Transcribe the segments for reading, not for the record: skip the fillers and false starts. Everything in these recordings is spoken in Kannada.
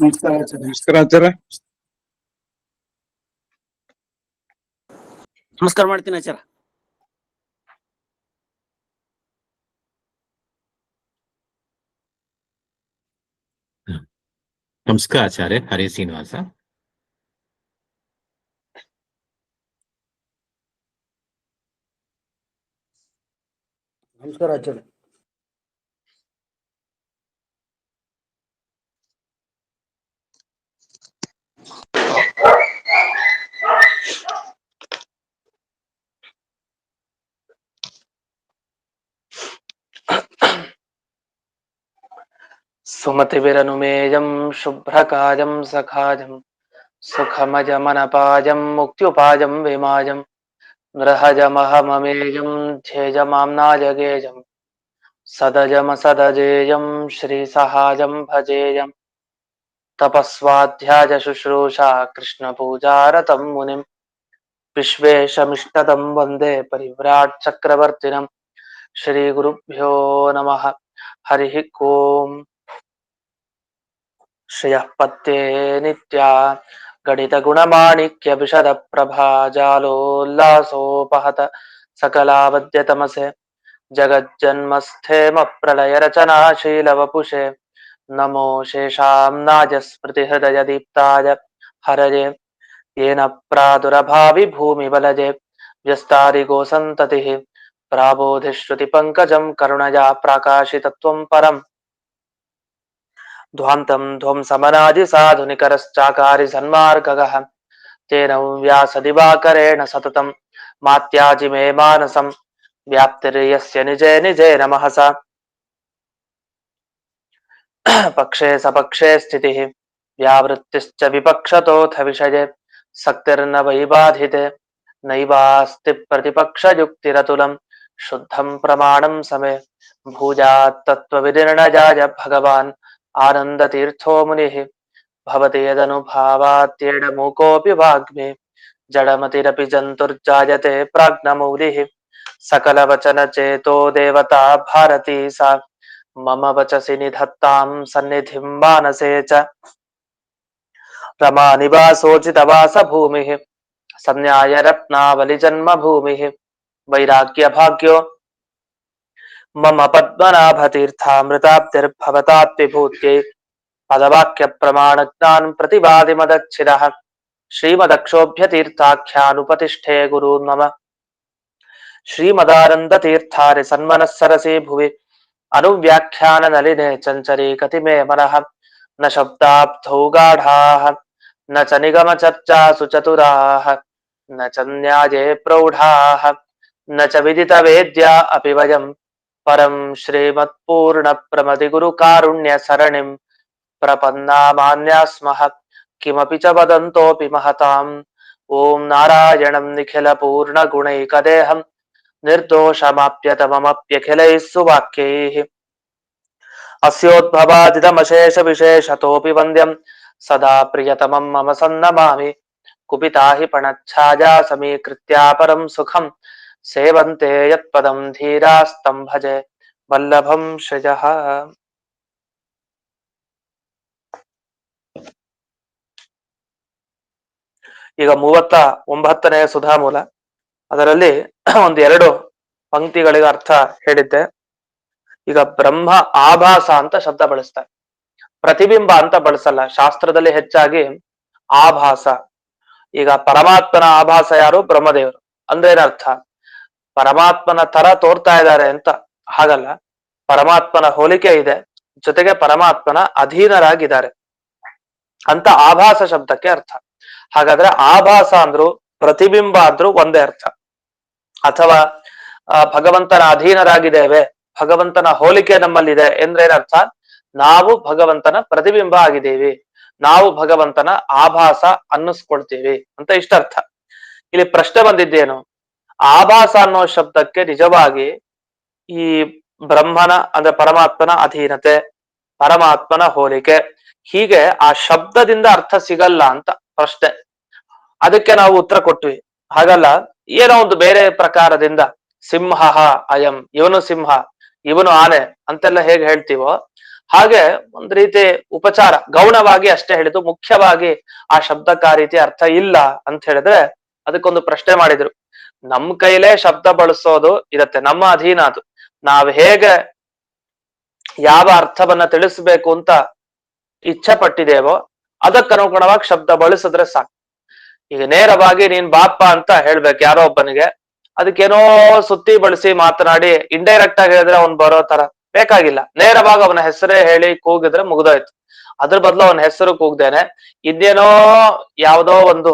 ನಮಸ್ಕಾರ ಆಚಾರ್ಯ. ನಮಸ್ಕಾರ ಆಚಾರ್ಯ. ನಮಸ್ಕಾರ ಮಾಡ್ತೀನಿ ಆಚಾರ. ನಮಸ್ಕಾರ ಆಚಾರ್ಯ. ಹರೇ ಶ್ರೀನಿವಾಸ. ನಮಸ್ಕಾರ ಆಚಾರ್ಯ. ಸುಮತಿವಿರನುಮೇಯಂ ಶುಭ್ರಕಾಯಂ ಸಖಾಜಂ ಸುಖಮಜಮನಪಾಜಂ ಮುಕ್ತ್ಯುಪಾಜಂ ವಿಮಾಜಂ ನೃಹಜಮಹಮಮೇಯಂ ಧ್ಯೇಜಮಾಮ್ನಾಜಗೇಜಂ ಸದಜಮಸದಜೇಯಂ ಶ್ರೀಸಹಾಜಂ ಭಜೇಯಂ ತಪಸ್ವಾಧ್ಯಾಯ ಶುಶ್ರೂಷಾ ಕೃಷ್ಣಪೂಜಾರತಂ ಮುನಿಂ ವಿಶ್ವೇಶಮಿಷ್ಟದಂ ವಂದೇ ಪರಿವ್ರಾಟ್ ಚಕ್ರವರ್ತಿನಂ. ಶ್ರೀಗುರುಭ್ಯೋ ನಮಃ. ಹರಿಃ ಓಂ. ಶ್ರಿಯಃ ಪತ್ಯೇ ನಿತ್ಯ ಗಣಿತ ಗುಣಮಾಣಿಕ್ಯ ವಿಶದ ಪ್ರಭಾ ಜಾಲೋಲ್ಲಾಸೋಪಹತ ಸಕಲಾವದ್ಯ ತಮಸೆ ಜಗಜ್ಜನ್ಮಸ್ಥೇಮ ಪ್ರಳಯ ರಚನಾಶೀಲ ವಪುಷೆ ನಮೋ ಶೇಷಾಂನಾಜ ಸ್ಮೃತಿ ಹೃದಯ ದೀಪ್ತಾಯ ಹರಯೇ ಯೇನ ಪ್ರಾದುರಭಾವಿ ಭೂಮಿ ಬಲಜೆ ವ್ಯಸ್ತಾರಿಗೋ ಸಂತತಿ ಪ್ರಾಬೋಧಿಶ್ರುತಿ ಪಂಕಜಂ ಕರುಣಯಾ ಪ್ರಾಕಾಶಿತತ್ವಂ ಪರಂ ಧ್ವಾಂತಂ ಧ್ವಂಸಮನಾದಿ ಸಾಧುನಿಕರಶ್ಚಾಕಾರಿ ಸನ್ಮಾರ್ಗಗಃ ತೇನ ವ್ಯಾಸ ದಿವಾಕರೇಣ ಸತತಂ ಮಾತ್ಯಾಜಿ ಮೇ ಮಾನಸಂ ವ್ಯಾಪ್ತಿರ್ಯಸ್ಯ ನಿಜೇ ನಿಜೇ ನಮಃ ಸ ಪಕ್ಷೇ ಸಪಕ್ಷೇ ಸ್ಥಿತಿಃ ವ್ಯಾವೃತ್ತಿಶ್ಚ ವಿಪಕ್ಷತೋಥ ವಿಷಯೇ ಸಕ್ತಿರ್ನ ವೈಬಾಧಿತೆ ನೈವಾಸ್ತಿ ಪ್ರತಿಪಕ್ಷಯುಕ್ತಿರತುಲಂ ಶುದ್ಧಂ ಪ್ರಮಾಣಂ ಸमे ಭೂಜಾತ್ ತತ್ವವಿದಿರ್ಣಜಾಯ ಭಗವಾನ್ ಆನಂದ ತೀರ್ಥೋ ಮುನಿಃ ಭವತಿ ಯದನುಭಾವಾತ್ಯೇಡ ಮೂಕೋಪಿ ವಾಗ್ಮಿ ಜಡಮತಿರಪಿ ಜಂತುರ್ಜಾಯತೆ ಪ್ರಾಜ್ಞಮೌಲಿಃ ಸಕಲ ವಚನ ಚೇತೋ ದೇವತಾ ಭಾರತೀ ಸಾ ಮಮ ವಚಸಿ ನಿಧತ್ತಾಂ ಸನ್ನಿಧಿಂ ಮಾನಸೇ ಚ ರಮಾ ನಿವಾಸೋಚಿತವಾಸ ಭೂಮಿಃ ಸಂನ್ಯಾಯ ರತ್ನಾವಲಿ ಜನ್ಮ ಭೂಮಿಃ ವೈರಾಗ್ಯ ಭಾಗ್ಯೋ ಮಮ ಪದ್ಮನಾಭತೀರ್ಥಾಮೃತಾಬ್ಧಿರ್ಭವತಾತ್ವಿಭೂತ್ಯೈ ಪದವಾಕ್ಯ ಪ್ರಮಾಣ ಜ್ಞಾನ ಪ್ರತಿವಾದಿ ಮದಚ್ಛಿರಃ ಶ್ರೀಮದಕ್ಷೋಭ್ಯತೀರ್ಥಾಖ್ಯಾನುಪತಿಷ್ಠೇ ಗುರೂನ್ ಮಮ ಶ್ರೀಮದಾನಂದತೀರ್ಥಾರಿ ಸನ್ಮನಸ್ಸರಸಿ ಭುವಿ ಅನುವ್ಯಾಖ್ಯಾನ ನಲಿನೆ ಚಂಚರೀ ಕತಿಮೇ ಮನಃ ನ ಶಬ್ದಾಬ್ಧೌ ಗಾಢಾಃ ನ ಚ ನಿಗಮ ಚರ್ಚಾಸು ಚತುರಾಃ ನ ಚ ನ್ಯಾಯೇ ಪ್ರೌಢಾಃ ನ ಚ ವಿದಿತ ವೇದ್ಯಾ ಅಪಿ ವಯಂ ಪರಂ ಶ್ರೀಮತ್ಪೂರ್ಣ ಪ್ರಮದಿ ಗುರು ಕಾರುಣ್ಯ ಸರಣಿಂ ಪ್ರಪನ್ನಾಮಾನ್ಯಾಸ್ಮಃ ಕಿಮಪಿ ಚ ವದಂತೋಪಿ ಮಹತಾಂ. ಓಂ ನಾರಾಯಣಂ ನಿಖಿಲ ಪೂರ್ಣ ಗುಣೈಕದೇಹಂ ನಿರ್ದೋಷಮಾಪ್ಯತಮಮಪ್ಯಖಿಲೈಃ ಸುವಾಕ್ಯೈಃ ಅಸ್ಯೋದ್ಭವಾದಿದಮಶೇಷ ವಿಶೇಷತೋಪಿ ವಂದ್ಯಂ ಸದಾ ಪ್ರಿಯತಮಂ ಮಮ ಸನ್ನಮಾಮಿ ಕುಪಿತಾ ಹಿ ಪಣಚ್ಛಾಯಾ ಸಮೀಕೃತ್ಯ ಪರಂ ಸುಖಂ ಸೇವಂತೆ ಯತ್ಪದಂ ಧೀರಾಸ್ತಂ ಭಜೆ ವಲ್ಲಭಂ ಶ್ರಿಯಃ. ಈಗ 39ನೇ ಸುಧಾಮೂಲ. ಅದರಲ್ಲಿ ಒಂದೆರಡು ಪಂಕ್ತಿಗಳಿಗೆ ಅರ್ಥ ಹೇಳಿದ್ದೆ. ಈಗ ಬ್ರಹ್ಮ ಆಭಾಸ ಅಂತ ಶಬ್ದ ಬಳಸ್ತಾರೆ, ಪ್ರತಿಬಿಂಬ ಅಂತ ಬಳಸಲ್ಲ. ಶಾಸ್ತ್ರದಲ್ಲಿ ಹೆಚ್ಚಾಗಿ ಆಭಾಸ. ಈಗ ಪರಮಾತ್ಮನ ಆಭಾಸ ಯಾರು? ಬ್ರಹ್ಮದೇವರು. ಅಂದ್ರೆ ಏನರ್ಥ? ಪರಮಾತ್ಮನ ತರ ತೋರ್ತಾ ಇದ್ದಾರೆ ಅಂತ. ಹಾಗಲ್ಲ, ಪರಮಾತ್ಮನ ಹೋಲಿಕೆ ಇದೆ, ಜೊತೆಗೆ ಪರಮಾತ್ಮನ ಅಧೀನರಾಗಿದ್ದಾರೆ ಅಂತ ಆಭಾಸ ಶಬ್ದಕ್ಕೆ ಅರ್ಥ. ಹಾಗಾದ್ರೆ ಆಭಾಸ ಅಂದ್ರು ಪ್ರತಿಬಿಂಬ ಅಂದ್ರು ಒಂದೇ ಅರ್ಥ. ಅಥವಾ ಭಗವಂತನ ಅಧೀನರಾಗಿದ್ದೇವೆ, ಭಗವಂತನ ಹೋಲಿಕೆ ನಮ್ಮಲ್ಲಿದೆ ಅಂದ್ರೆ ಏನರ್ಥ? ನಾವು ಭಗವಂತನ ಪ್ರತಿಬಿಂಬ ಆಗಿದ್ದೀವಿ, ನಾವು ಭಗವಂತನ ಆಭಾಸ ಅನ್ನಿಸ್ಕೊಳ್ತೀವಿ ಅಂತ ಇಷ್ಟರ್ಥ. ಇಲ್ಲಿ ಪ್ರಶ್ನೆ ಬಂದಿದ್ದೇನು? ಆಭಾಸ ಅನ್ನೋ ಶಬ್ದಕ್ಕೆ ನಿಜವಾಗಿ ಈ ಬ್ರಹ್ಮನ ಅಂದ್ರೆ ಪರಮಾತ್ಮನ ಅಧೀನತೆ, ಪರಮಾತ್ಮನ ಹೋಲಿಕೆ, ಹೀಗೆ ಆ ಶಬ್ದದಿಂದ ಅರ್ಥ ಸಿಗಲ್ಲ ಅಂತ ಪ್ರಶ್ನೆ. ಅದಕ್ಕೆ ನಾವು ಉತ್ತರ ಕೊಟ್ವಿ. ಹಾಗಲ್ಲ, ಏನೋ ಒಂದು ಬೇರೆ ಪ್ರಕಾರದಿಂದ ಸಿಂಹ ಅಯಂ, ಇವನು ಸಿಂಹ, ಇವನು ಆನೆ ಅಂತೆಲ್ಲ ಹೇಗೆ ಹೇಳ್ತೀವೋ ಹಾಗೆ ಒಂದ್ ರೀತಿ ಉಪಚಾರ ಗೌಣವಾಗಿ ಅಷ್ಟೇ ಹೇಳಿದ್ದು, ಮುಖ್ಯವಾಗಿ ಆ ಶಬ್ದಕ್ಕೆ ಆ ರೀತಿ ಅರ್ಥ ಇಲ್ಲ ಅಂತ ಹೇಳಿದ್ರೆ ಅದಕ್ಕೊಂದು ಪ್ರಶ್ನೆ ಮಾಡಿದ್ರು. ನಮ್ ಕೈಲೇ ಶಬ್ದ ಬಳಸೋದು ಇರತ್ತೆ, ನಮ್ಮ ಅಧೀನ ಅದು. ನಾವ್ ಹೇಗೆ ಯಾವ ಅರ್ಥವನ್ನ ತಿಳಿಸ್ಬೇಕು ಅಂತ ಇಚ್ಛೆ ಪಟ್ಟಿದ್ದೇವೋ ಅದಕ್ಕನುಗುಣವಾಗಿ ಶಬ್ದ ಬಳಸಿದ್ರೆ ಸಾಕು. ಈಗ ನೇರವಾಗಿ ನೀನ್ ಬಾಪ ಅಂತ ಹೇಳ್ಬೇಕು ಯಾರೋ ಒಬ್ಬನಿಗೆ, ಅದಕ್ಕೇನೋ ಸುತ್ತಿ ಬಳಸಿ ಮಾತನಾಡಿ ಇಂಡೈರೆಕ್ಟ್ ಆಗಿ ಹೇಳಿದ್ರೆ ಅವ್ನ್ ಬರೋ ತರ ಬೇಕಾಗಿಲ್ಲ. ನೇರವಾಗಿ ಅವನ ಹೆಸರೇ ಹೇಳಿ ಕೂಗಿದ್ರೆ ಮುಗ್ದೋಯ್ತು. ಅದ್ರ ಬದಲು ಅವನ ಹೆಸರು ಕೂಗ್ದೇನೆ ಇನ್ನೇನೋ ಯಾವುದೋ ಒಂದು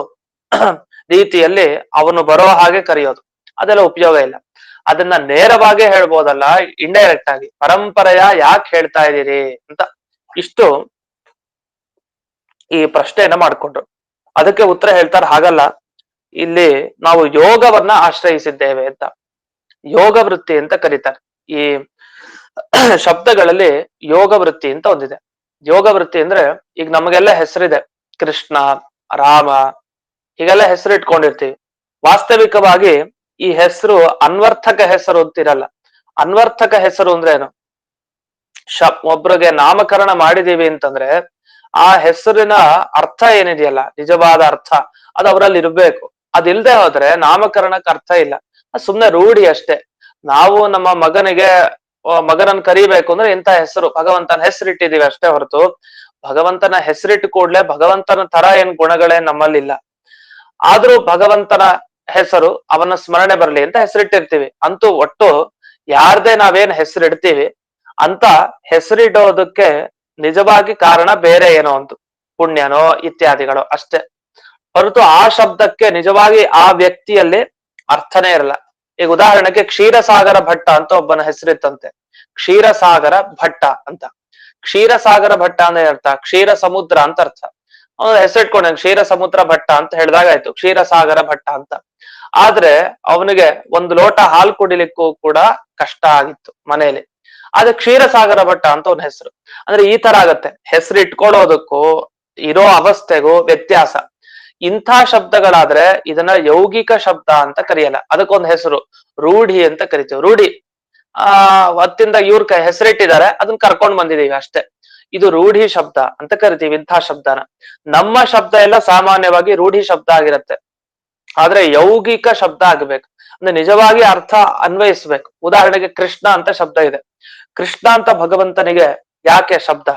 ರೀತಿಯಲ್ಲಿ ಅವನು ಬರೋ ಹಾಗೆ ಕರೆಯೋದು, ಅದೆಲ್ಲ ಉಪಯೋಗ ಇಲ್ಲ. ಅದನ್ನ ನೇರವಾಗಿ ಹೇಳ್ಬೋದಲ್ಲ, ಇಂಡೈರೆಕ್ಟ್ ಆಗಿ ಪರಂಪರೆಯ ಯಾಕೆ ಹೇಳ್ತಾ ಇದ್ದೀರಿ ಅಂತ ಇಷ್ಟು ಈ ಪ್ರಶ್ನೆಯನ್ನ ಮಾಡ್ಕೊಂಡ್ರು. ಅದಕ್ಕೆ ಉತ್ತರ ಹೇಳ್ತಾರೆ, ಹಾಗಲ್ಲ, ಇಲ್ಲಿ ನಾವು ಯೋಗವನ್ನ ಆಶ್ರಯಿಸಿದ್ದೇವೆ ಅಂತ. ಯೋಗ ವೃತ್ತಿ ಅಂತ ಕರೀತಾರೆ. ಈ ಶಬ್ದಗಳಲ್ಲಿ ಯೋಗ ವೃತ್ತಿ ಅಂತ ಒಂದಿದೆ. ಯೋಗ ವೃತ್ತಿ ಅಂದ್ರೆ ಈಗ ನಮಗೆಲ್ಲ ಹೆಸರಿದೆ, ಕೃಷ್ಣ, ರಾಮ, ಹೀಗೆಲ್ಲ ಹೆಸರು ಇಟ್ಕೊಂಡಿರ್ತೀವಿ. ವಾಸ್ತವಿಕವಾಗಿ ಈ ಹೆಸರು ಅನ್ವರ್ಥಕ ಹೆಸರು ಅಂತಿರಲ್ಲ. ಅನ್ವರ್ಥಕ ಹೆಸರು ಅಂದ್ರೆ ಏನು? ಒಬ್ರಿಗೆ ನಾಮಕರಣ ಮಾಡಿದೀವಿ ಅಂತಂದ್ರೆ ಆ ಹೆಸರಿನ ಅರ್ಥ ಏನಿದೆಯಲ್ಲ, ನಿಜವಾದ ಅರ್ಥ ಅದು ಅವರಲ್ಲಿ ಇರ್ಬೇಕು. ಅದಿಲ್ದೆ ಹೋದ್ರೆ ನಾಮಕರಣಕ್ಕೆ ಅರ್ಥ ಇಲ್ಲ, ಸುಮ್ನೆ ರೂಢಿ ಅಷ್ಟೇ. ನಾವು ನಮ್ಮ ಮಗನನ್ನ ಕರಿಬೇಕು ಅಂದ್ರೆ ಇಂಥ ಹೆಸರು, ಭಗವಂತನ ಹೆಸರಿಟ್ಟಿದೀವಿ ಅಷ್ಟೇ ಹೊರತು ಭಗವಂತನ ಹೆಸರಿಟ್ಟು ಕೂಡ್ಲೆ ಭಗವಂತನ ತರ ಏನ್ ಗುಣಗಳೇನ್ ನಮ್ಮಲ್ಲಿಲ್ಲ. ಆದ್ರೂ ಭಗವಂತನ ಹೆಸರು ಅವನ ಸ್ಮರಣೆ ಬರ್ಲಿ ಅಂತ ಹೆಸರಿಟ್ಟಿರ್ತೀವಿ. ಅಂತೂ ಒಟ್ಟು ಯಾರ್ದೇ ನಾವೇನ್ ಹೆಸರಿಡ್ತೀವಿ ಅಂತ ಹೆಸರಿಡೋದಕ್ಕೆ ನಿಜವಾಗಿ ಕಾರಣ ಬೇರೆ ಏನೋ ಒಂದು ಪುಣ್ಯನೋ ಇತ್ಯಾದಿಗಳು ಅಷ್ಟೇ ಹೊರತು ಆ ಶಬ್ದಕ್ಕೆ ನಿಜವಾಗಿ ಆ ವ್ಯಕ್ತಿಯಲ್ಲಿ ಅರ್ಥನೇ ಇರಲ್ಲ. ಈಗ ಉದಾಹರಣೆಗೆ ಕ್ಷೀರಸಾಗರ ಭಟ್ಟ ಅಂತ ಒಬ್ಬನ ಹೆಸರಿತ್ತಂತೆ, ಕ್ಷೀರಸಾಗರ ಭಟ್ಟ ಅಂತ. ಕ್ಷೀರಸಾಗರ ಭಟ್ಟ ಅಂದ್ರೆ ಅರ್ಥ ಕ್ಷೀರ ಸಮುದ್ರ ಅಂತ ಅರ್ಥ. ಅವನ ಹೆಸರಿಟ್ಕೊಂಡ ಕ್ಷೀರ ಸಮುದ್ರ ಭಟ್ಟ ಅಂತ ಹೇಳಿದಾಗ ಆಯ್ತು ಕ್ಷೀರಸಾಗರ ಭಟ್ಟ ಅಂತ. ಆದ್ರೆ ಅವನಿಗೆ ಒಂದು ಲೋಟ ಹಾಲು ಕುಡಿಲಿಕ್ಕೂ ಕೂಡ ಕಷ್ಟ ಆಗಿತ್ತು ಮನೆಯಲ್ಲಿ. ಆದ್ರೆ ಕ್ಷೀರಸಾಗರ ಭಟ್ಟ ಅಂತ ಅವನ ಹೆಸರು. ಅಂದ್ರೆ ಈ ತರ ಆಗತ್ತೆ, ಹೆಸರು ಇಟ್ಕೊಳ್ಳೋದಕ್ಕೂ ಇರೋ ಅವಸ್ಥೆಗೂ ವ್ಯತ್ಯಾಸ. ಇಂಥ ಶಬ್ದಗಳಾದ್ರೆ ಇದನ್ನ ಯೌಗಿಕ ಶಬ್ದ ಅಂತ ಕರೆಯಲ್ಲ, ಅದಕ್ಕೊಂದು ಹೆಸರು ರೂಢಿ ಅಂತ ಕರಿತೀವಿ. ರೂಢಿ ಹೊತ್ತಿಂದ ಇವ್ರ ಹೆಸರಿಟ್ಟಿದ್ದಾರೆ, ಅದನ್ನ ಕರ್ಕೊಂಡ್ ಬಂದಿದೀವಿ ಅಷ್ಟೇ. ಇದು ರೂಢಿ ಶಬ್ದ ಅಂತ ಕರಿತೀವಿ ಇಂಥ ಶಬ್ದನ. ನಮ್ಮ ಶಬ್ದ ಎಲ್ಲ ಸಾಮಾನ್ಯವಾಗಿ ರೂಢಿ ಶಬ್ದ ಆಗಿರತ್ತೆ, ಆದ್ರೆ ಯೌಗಿಕ ಶಬ್ದ ಆಗ್ಬೇಕು ಅಂದ್ರೆ ನಿಜವಾಗಿ ಅರ್ಥ ಅನ್ವಯಿಸ್ಬೇಕು. ಉದಾಹರಣೆಗೆ ಕೃಷ್ಣ ಅಂತ ಶಬ್ದ ಇದೆ. ಕೃಷ್ಣ ಅಂತ ಭಗವಂತನಿಗೆ ಯಾಕೆ ಶಬ್ದ?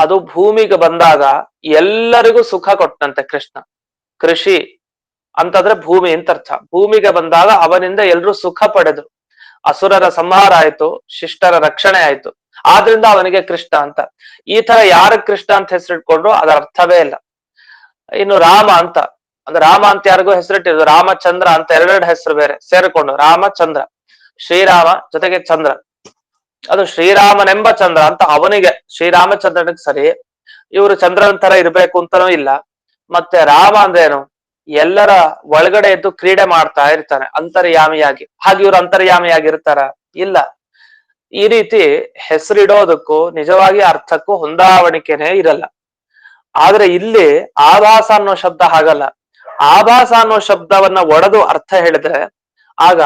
ಅದು ಭೂಮಿಗೆ ಬಂದಾಗ ಎಲ್ಲರಿಗೂ ಸುಖ ಕೊಟ್ಟಂತೆ ಕೃಷ್ಣ. ಕೃಷಿ ಅಂತಂದ್ರೆ ಭೂಮಿ ಅಂತ ಅರ್ಥ. ಭೂಮಿಗೆ ಬಂದಾಗ ಅವನಿಂದ ಎಲ್ರೂ ಸುಖ ಪಡೆದ್ರು, ಅಸುರರ ಸಂಹಾರ ಆಯ್ತು, ಶಿಷ್ಟರ ರಕ್ಷಣೆ ಆಯ್ತು. ಆದ್ರಿಂದ ಅವನಿಗೆ ಕೃಷ್ಣ ಅಂತ. ಈ ತರ ಯಾರ ಕೃಷ್ಣ ಅಂತ ಹೆಸರಿಟ್ಕೊಂಡ್ರು ಅದರ ಅರ್ಥವೇ ಇಲ್ಲ. ಇನ್ನು ರಾಮ ಅಂತ, ಅಂದ್ರೆ ರಾಮ ಅಂತ ಯಾರಿಗೂ ಹೆಸರಿಟ್ಟಿರೋದು, ರಾಮಚಂದ್ರ ಅಂತ ಎರಡೆರಡು ಹೆಸರು ಬೇರೆ ಸೇರಿಕೊಂಡು ರಾಮಚಂದ್ರ, ಶ್ರೀರಾಮ ಜೊತೆಗೆ ಚಂದ್ರ, ಅದು ಶ್ರೀರಾಮನೆಂಬ ಚಂದ್ರ ಅಂತ ಅವನಿಗೆ, ಶ್ರೀರಾಮಚಂದ್ರನಿಗೆ ಸರಿ. ಇವರು ಚಂದ್ರನ ತರ ಇರ್ಬೇಕು ಅಂತನೂ ಇಲ್ಲ. ಮತ್ತೆ ರಾಮ ಅಂದ್ರೆ ಏನು? ಎಲ್ಲರ ಒಳಗಡೆ ಎದ್ದು ಕ್ರೀಡೆ ಮಾಡ್ತಾ ಇರ್ತಾನೆ ಅಂತರ್ಯಾಮಿಯಾಗಿ. ಹಾಗೆ ಇವ್ರು ಅಂತರ್ಯಾಮಿಯಾಗಿರ್ತಾರ? ಇಲ್ಲ. ಈ ರೀತಿ ಹೆಸರಿಡೋದಕ್ಕೂ ನಿಜವಾಗಿ ಅರ್ಥಕ್ಕೂ ಹೊಂದಾವಣಿಕೆನೇ ಇರಲ್ಲ. ಆದ್ರೆ ಇಲ್ಲಿ ಆಭಾಸ ಅನ್ನೋ ಶಬ್ದ ಹಾಗಲ್ಲ. ಆಭಾಸ ಅನ್ನೋ ಶಬ್ದವನ್ನ ಒಡೆದು ಅರ್ಥ ಹೇಳಿದ್ರೆ ಆಗ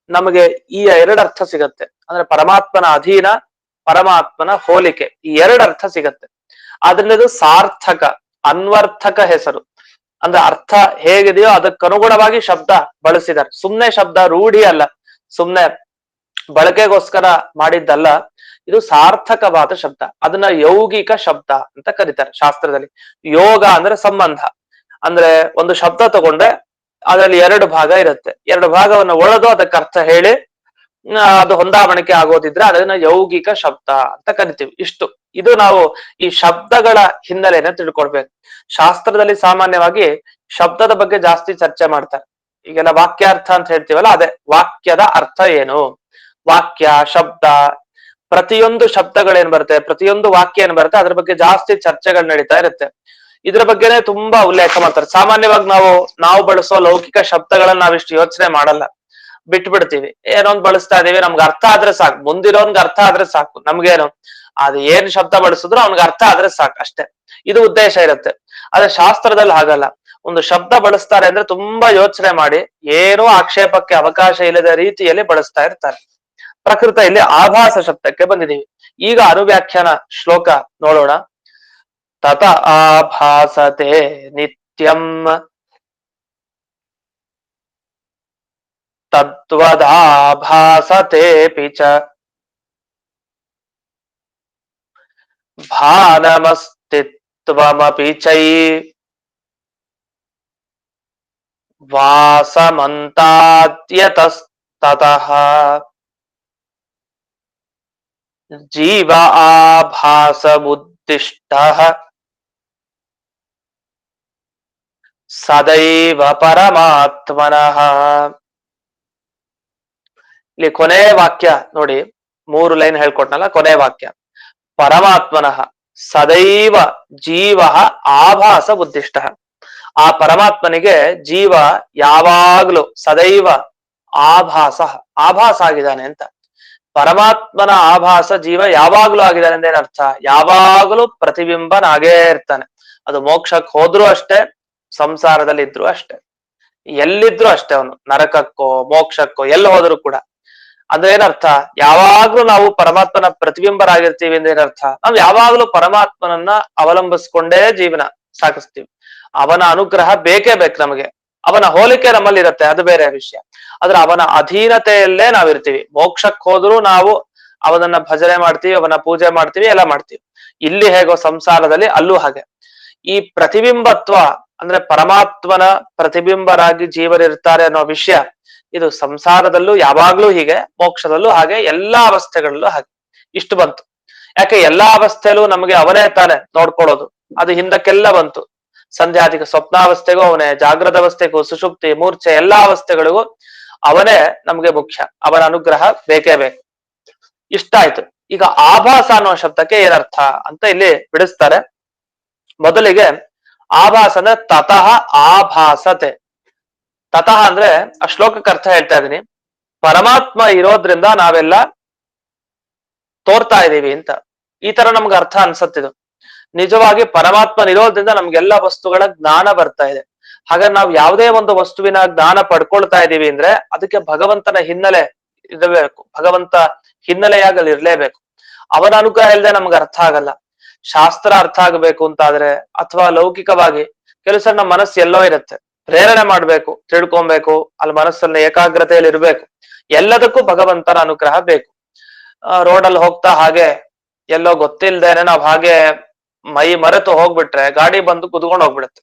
ನಮಗೆ ಈ ಎರಡು ಅರ್ಥ ಸಿಗತ್ತೆ. ಅಂದ್ರೆ ಪರಮಾತ್ಮನ ಅಧೀನ, ಪರಮಾತ್ಮನ ಹೋಲಿಕೆ, ಈ ಎರಡು ಅರ್ಥ ಸಿಗತ್ತೆ. ಆದ್ರಿಂದ ಇದು ಸಾರ್ಥಕ, ಅನ್ವರ್ಥಕ ಹೆಸರು. ಅಂದ್ರೆ ಅರ್ಥ ಹೇಗಿದೆಯೋ ಅದಕ್ಕನುಗುಣವಾಗಿ ಶಬ್ದ ಬಳಸಿದ್ದಾರೆ. ಸುಮ್ನೆ ಶಬ್ದ ರೂಢಿ ಅಲ್ಲ, ಸುಮ್ನೆ ಬಳಕೆಗೋಸ್ಕರ ಮಾಡಿದ್ದಲ್ಲ. ಇದು ಸಾರ್ಥಕವಾದ ಶಬ್ದ. ಅದನ್ನ ಯೌಗಿಕ ಶಬ್ದ ಅಂತ ಕರೀತಾರೆ ಶಾಸ್ತ್ರದಲ್ಲಿ. ಯೋಗ ಅಂದ್ರೆ ಸಂಬಂಧ. ಅಂದ್ರೆ ಒಂದು ಶಬ್ದ ತಗೊಂಡ್ರೆ ಅದರಲ್ಲಿ ಎರಡು ಭಾಗ ಇರುತ್ತೆ, ಎರಡು ಭಾಗವನ್ನು ಒಡೆದು ಅದಕ್ಕೆ ಅರ್ಥ ಹೇಳಿ ಅದು ಹೊಂದಾವಣಿಕೆ ಆಗೋದಿದ್ರೆ ಅದನ್ನ ಯೌಗಿಕ ಶಬ್ದ ಅಂತ ಕರಿತೀವಿ. ಇಷ್ಟು ಇದು ನಾವು ಈ ಶಬ್ದಗಳ ಹಿನ್ನೆಲೆಯನ್ನ ತಿಳ್ಕೊಳ್ಬೇಕು. ಶಾಸ್ತ್ರದಲ್ಲಿ ಸಾಮಾನ್ಯವಾಗಿ ಶಬ್ದದ ಬಗ್ಗೆ ಜಾಸ್ತಿ ಚರ್ಚೆ ಮಾಡ್ತಾರೆ. ಈಗೆಲ್ಲ ವಾಕ್ಯಾರ್ಥ ಅಂತ ಹೇಳ್ತೀವಲ್ಲ, ಅದೇ ವಾಕ್ಯದ ಅರ್ಥ ಏನು, ವಾಕ್ಯ ಶಬ್ದ, ಪ್ರತಿಯೊಂದು ಶಬ್ದಗಳೇನ್ ಬರುತ್ತೆ, ಪ್ರತಿಯೊಂದು ವಾಕ್ಯ ಏನ್ ಬರುತ್ತೆ ಅದ್ರ ಬಗ್ಗೆ ಜಾಸ್ತಿ ಚರ್ಚೆಗಳು ನಡೀತಾ ಇರುತ್ತೆ. ಇದ್ರ ಬಗ್ಗೆನೆ ತುಂಬಾ ಉಲ್ಲೇಖ ಮಾಡ್ತಾರೆ. ಸಾಮಾನ್ಯವಾಗಿ ನಾವು ಬಳಸೋ ಲೌಕಿಕ ಶಬ್ದಗಳನ್ನ ನಾವಿಷ್ಟು ಯೋಚನೆ ಮಾಡಲ್ಲ, ಬಿಟ್ಬಿಡ್ತೀವಿ. ಏನೊಂದ್ ಬಳಸ್ತಾ ಇದೀವಿ, ನಮ್ಗೆ ಅರ್ಥ ಆದ್ರೆ ಸಾಕು, ಮುಂದಿರೋನ್ಗೆ ಅರ್ಥ ಆದ್ರೆ ಸಾಕು, ನಮ್ಗೇನು ಅದು ಏನ್ ಶಬ್ದ ಬಳಸಿದ್ರು ಅವ್ನಿಗೆ ಅರ್ಥ ಆದ್ರೆ ಸಾಕು ಅಷ್ಟೇ, ಇದು ಉದ್ದೇಶ ಇರುತ್ತೆ. ಆದ್ರೆ ಶಾಸ್ತ್ರದಲ್ಲಿ ಹಾಗಲ್ಲ. ಒಂದು ಶಬ್ದ ಬಳಸ್ತಾರೆ ಅಂದ್ರೆ ತುಂಬಾ ಯೋಚನೆ ಮಾಡಿ ಏನೋ ಆಕ್ಷೇಪಕ್ಕೆ ಅವಕಾಶ ಇಲ್ಲದ ರೀತಿಯಲ್ಲಿ ಬಳಸ್ತಾ ಇರ್ತಾರೆ. ಪ್ರಕೃತ ಇಲ್ಲಿ ಆಭಾಸ ಶಬ್ದಕ್ಕೆ ಬಂದಿದೀವಿ. ಈಗ ಅನುವ್ಯಾಖ್ಯಾನ ಶ್ಲೋಕ ನೋಡೋಣ. ತತ ಆಭಾಸತೆ ನಿತ್ಯಂ ತದ್ವದಾಭಾಸತೆಪಿ ಚ ಭಾನಮಸ್ತಿತ್ವಮಪಿ ಚೈ ವಾಸಮಂತಾದ್ಯತಸ್ತತಃ ಜೀವ ಆಭಾಸ ಬುದ್ಧಿಷ್ಟಃ ಸದೈವ ಪರಮಾತ್ಮನಃ. ಇಲ್ಲಿ ಕೊನೆ ವಾಕ್ಯ ನೋಡಿ, 3 ಲೈನ್ ಹೇಳ್ಕೊಟ್ನಲ್ಲ, ಕೊನೆ ವಾಕ್ಯ ಪರಮಾತ್ಮನಃ ಸದೈವ ಜೀವ ಆಭಾಸ ಬುದ್ಧಿಷ್ಟ. ಆ ಪರಮಾತ್ಮನಿಗೆ ಜೀವ ಯಾವಾಗ್ಲೂ ಸದೈವ ಆಭಾಸ, ಆಭಾಸ ಆಗಿದ್ದಾನೆ ಅಂತ. ಪರಮಾತ್ಮನ ಆಭಾಸ ಜೀವ ಯಾವಾಗ್ಲೂ ಆಗಿದ್ದಾನೆ ಅಂತ ಏನರ್ಥ? ಯಾವಾಗಲೂ ಪ್ರತಿಬಿಂಬನಾಗೇ ಇರ್ತಾನೆ. ಅದು ಮೋಕ್ಷಕ್ಕೆ ಹೋದ್ರೂ ಅಷ್ಟೇ, ಸಂಸಾರದಲ್ಲಿ ಇದ್ರು ಅಷ್ಟೇ, ಎಲ್ಲಿದ್ರು ಅಷ್ಟೇ. ಅವನು ನರಕಕ್ಕೋ ಮೋಕ್ಷಕ್ಕೋ ಎಲ್ಲಿ ಹೋದ್ರು ಕೂಡ. ಅಂದ್ರೆ ಏನರ್ಥ? ಯಾವಾಗ್ಲೂ ನಾವು ಪರಮಾತ್ಮನ ಪ್ರತಿಬಿಂಬರಾಗಿರ್ತೀವಿ ಅಂದ್ರೆ ಏನರ್ಥ? ನಾವು ಯಾವಾಗ್ಲೂ ಪರಮಾತ್ಮನನ್ನ ಅವಲಂಬಿಸ್ಕೊಂಡೇ ಜೀವನ ಸಾಗಿಸ್ತೀವಿ. ಅವನ ಅನುಗ್ರಹ ಬೇಕೇ ಬೇಕು ನಮಗೆ. ಅವನ ಹೋಲಿಕೆ ನಮ್ಮಲ್ಲಿ ಇರುತ್ತೆ, ಅದು ಬೇರೆ ವಿಷಯ. ಆದ್ರೆ ಅವನ ಅಧೀನತೆಯಲ್ಲೇ ನಾವಿರ್ತೀವಿ. ಮೋಕ್ಷಕ್ಕೆ ಹೋದ್ರೂ ನಾವು ಅವನನ್ನ ಭಜನೆ ಮಾಡ್ತೀವಿ, ಅವನ ಪೂಜೆ ಮಾಡ್ತೀವಿ, ಎಲ್ಲ ಮಾಡ್ತೀವಿ. ಇಲ್ಲಿ ಹೇಗೋ ಸಂಸಾರದಲ್ಲಿ ಅಲ್ಲೂ ಹಾಗೆ. ಈ ಪ್ರತಿಬಿಂಬತ್ವ ಅಂದ್ರೆ ಪರಮಾತ್ಮನ ಪ್ರತಿಬಿಂಬರಾಗಿ ಜೀವರಿರ್ತಾರೆ ಅನ್ನೋ ವಿಷಯ, ಇದು ಸಂಸಾರದಲ್ಲೂ ಯಾವಾಗ್ಲೂ ಹೀಗೆ, ಮೋಕ್ಷದಲ್ಲೂ ಹಾಗೆ, ಎಲ್ಲಾ ಅವಸ್ಥೆಗಳಲ್ಲೂ ಹಾಗೆ. ಇಷ್ಟು ಬಂತು. ಯಾಕೆ ಎಲ್ಲಾ ಅವಸ್ಥೆಯಲ್ಲೂ ನಮಗೆ ಅವನೇ ತಾನೆ ನೋಡ್ಕೊಳ್ಳೋದು. ಅದು ಹಿಂದಕ್ಕೆಲ್ಲ ಬಂತು. ಸಂಧ್ಯಾಧಿಕ ಸ್ವಪ್ನಾವಸ್ಥೆಗೂ ಅವನೇ, ಜಾಗೃತ ಅವಸ್ಥೆಗೂ, ಸುಷುಪ್ತಿ, ಮೂರ್ಛೆ, ಎಲ್ಲಾ ಅವಸ್ಥೆಗಳಿಗೂ ಅವನೇ ನಮ್ಗೆ ಮುಖ್ಯ. ಅವನ ಅನುಗ್ರಹ ಬೇಕೇ ಬೇಕು. ಇಷ್ಟ ಆಯ್ತು. ಈಗ ಆಭಾಸ ಅನ್ನೋ ಶಬ್ದಕ್ಕೆ ಏನರ್ಥ ಅಂತ ಇಲ್ಲಿ ಬಿಡಿಸ್ತಾರೆ. ಮೊದಲಿಗೆ ಆಭಾಸ ಅಂದ್ರೆ ತತಃ ಆಭಾಸತೆ. ತತಃ ಅಂದ್ರೆ ಆ ಶ್ಲೋಕಕ್ಕೆ ಅರ್ಥ ಹೇಳ್ತಾ ಇದೀನಿ. ಪರಮಾತ್ಮ ಇರೋದ್ರಿಂದ ನಾವೆಲ್ಲ ತೋರ್ತಾ ಇದೀವಿ ಅಂತ. ಈ ತರ ನಮ್ಗೆ ಅರ್ಥ ಅನ್ಸತ್ತಿದು. ನಿಜವಾಗಿ ಪರಮಾತ್ಮ ಇರೋದ್ರಿಂದ ನಮ್ಗೆಲ್ಲ ವಸ್ತುಗಳ ಜ್ಞಾನ ಬರ್ತಾ ಇದೆ. ಹಾಗಾದ್ರೆ ನಾವು ಯಾವುದೇ ಒಂದು ವಸ್ತುವಿನ ಜ್ಞಾನ ಪಡ್ಕೊಳ್ತಾ ಇದೀವಿ ಅಂದ್ರೆ ಅದಕ್ಕೆ ಭಗವಂತನ ಹಿನ್ನೆಲೆ ಇರಬೇಕು. ಭಗವಂತ ಹಿನ್ನೆಲೆಯಾಗಲ್ಲಿ ಇರ್ಲೇಬೇಕು. ಅವನ ಅನುಗ್ರಹ ಇಲ್ಲದೆ ನಮ್ಗೆ ಅರ್ಥ ಆಗಲ್ಲ. ಶಾಸ್ತ್ರ ಅರ್ಥ ಆಗಬೇಕು ಅಂತಾದ್ರೆ, ಅಥವಾ ಲೌಕಿಕವಾಗಿ ಕೆಲಸ ನಮ್ಮ ಮನಸ್ಸು ಎಲ್ಲೋ ಇರುತ್ತೆ, ಪ್ರೇರಣೆ ಮಾಡ್ಬೇಕು, ತಿಳ್ಕೊಬೇಕು, ಅಲ್ಲಿ ಮನಸ್ಸನ್ನ ಏಕಾಗ್ರತೆಯಲ್ಲಿ ಇರ್ಬೇಕು. ಎಲ್ಲದಕ್ಕೂ ಭಗವಂತನ ಅನುಗ್ರಹ ಬೇಕು. ರೋಡಲ್ಲಿ ಹೋಗ್ತಾ ಹಾಗೆ ಎಲ್ಲೋ ಗೊತ್ತಿಲ್ದೇನೆ ನಾವ್ ಹಾಗೆ ಮೈ ಮರೆತು ಹೋಗ್ಬಿಟ್ರೆ ಗಾಡಿ ಬಂದು ಕುತ್ಕೊಂಡು ಹೋಗ್ಬಿಡುತ್ತೆ.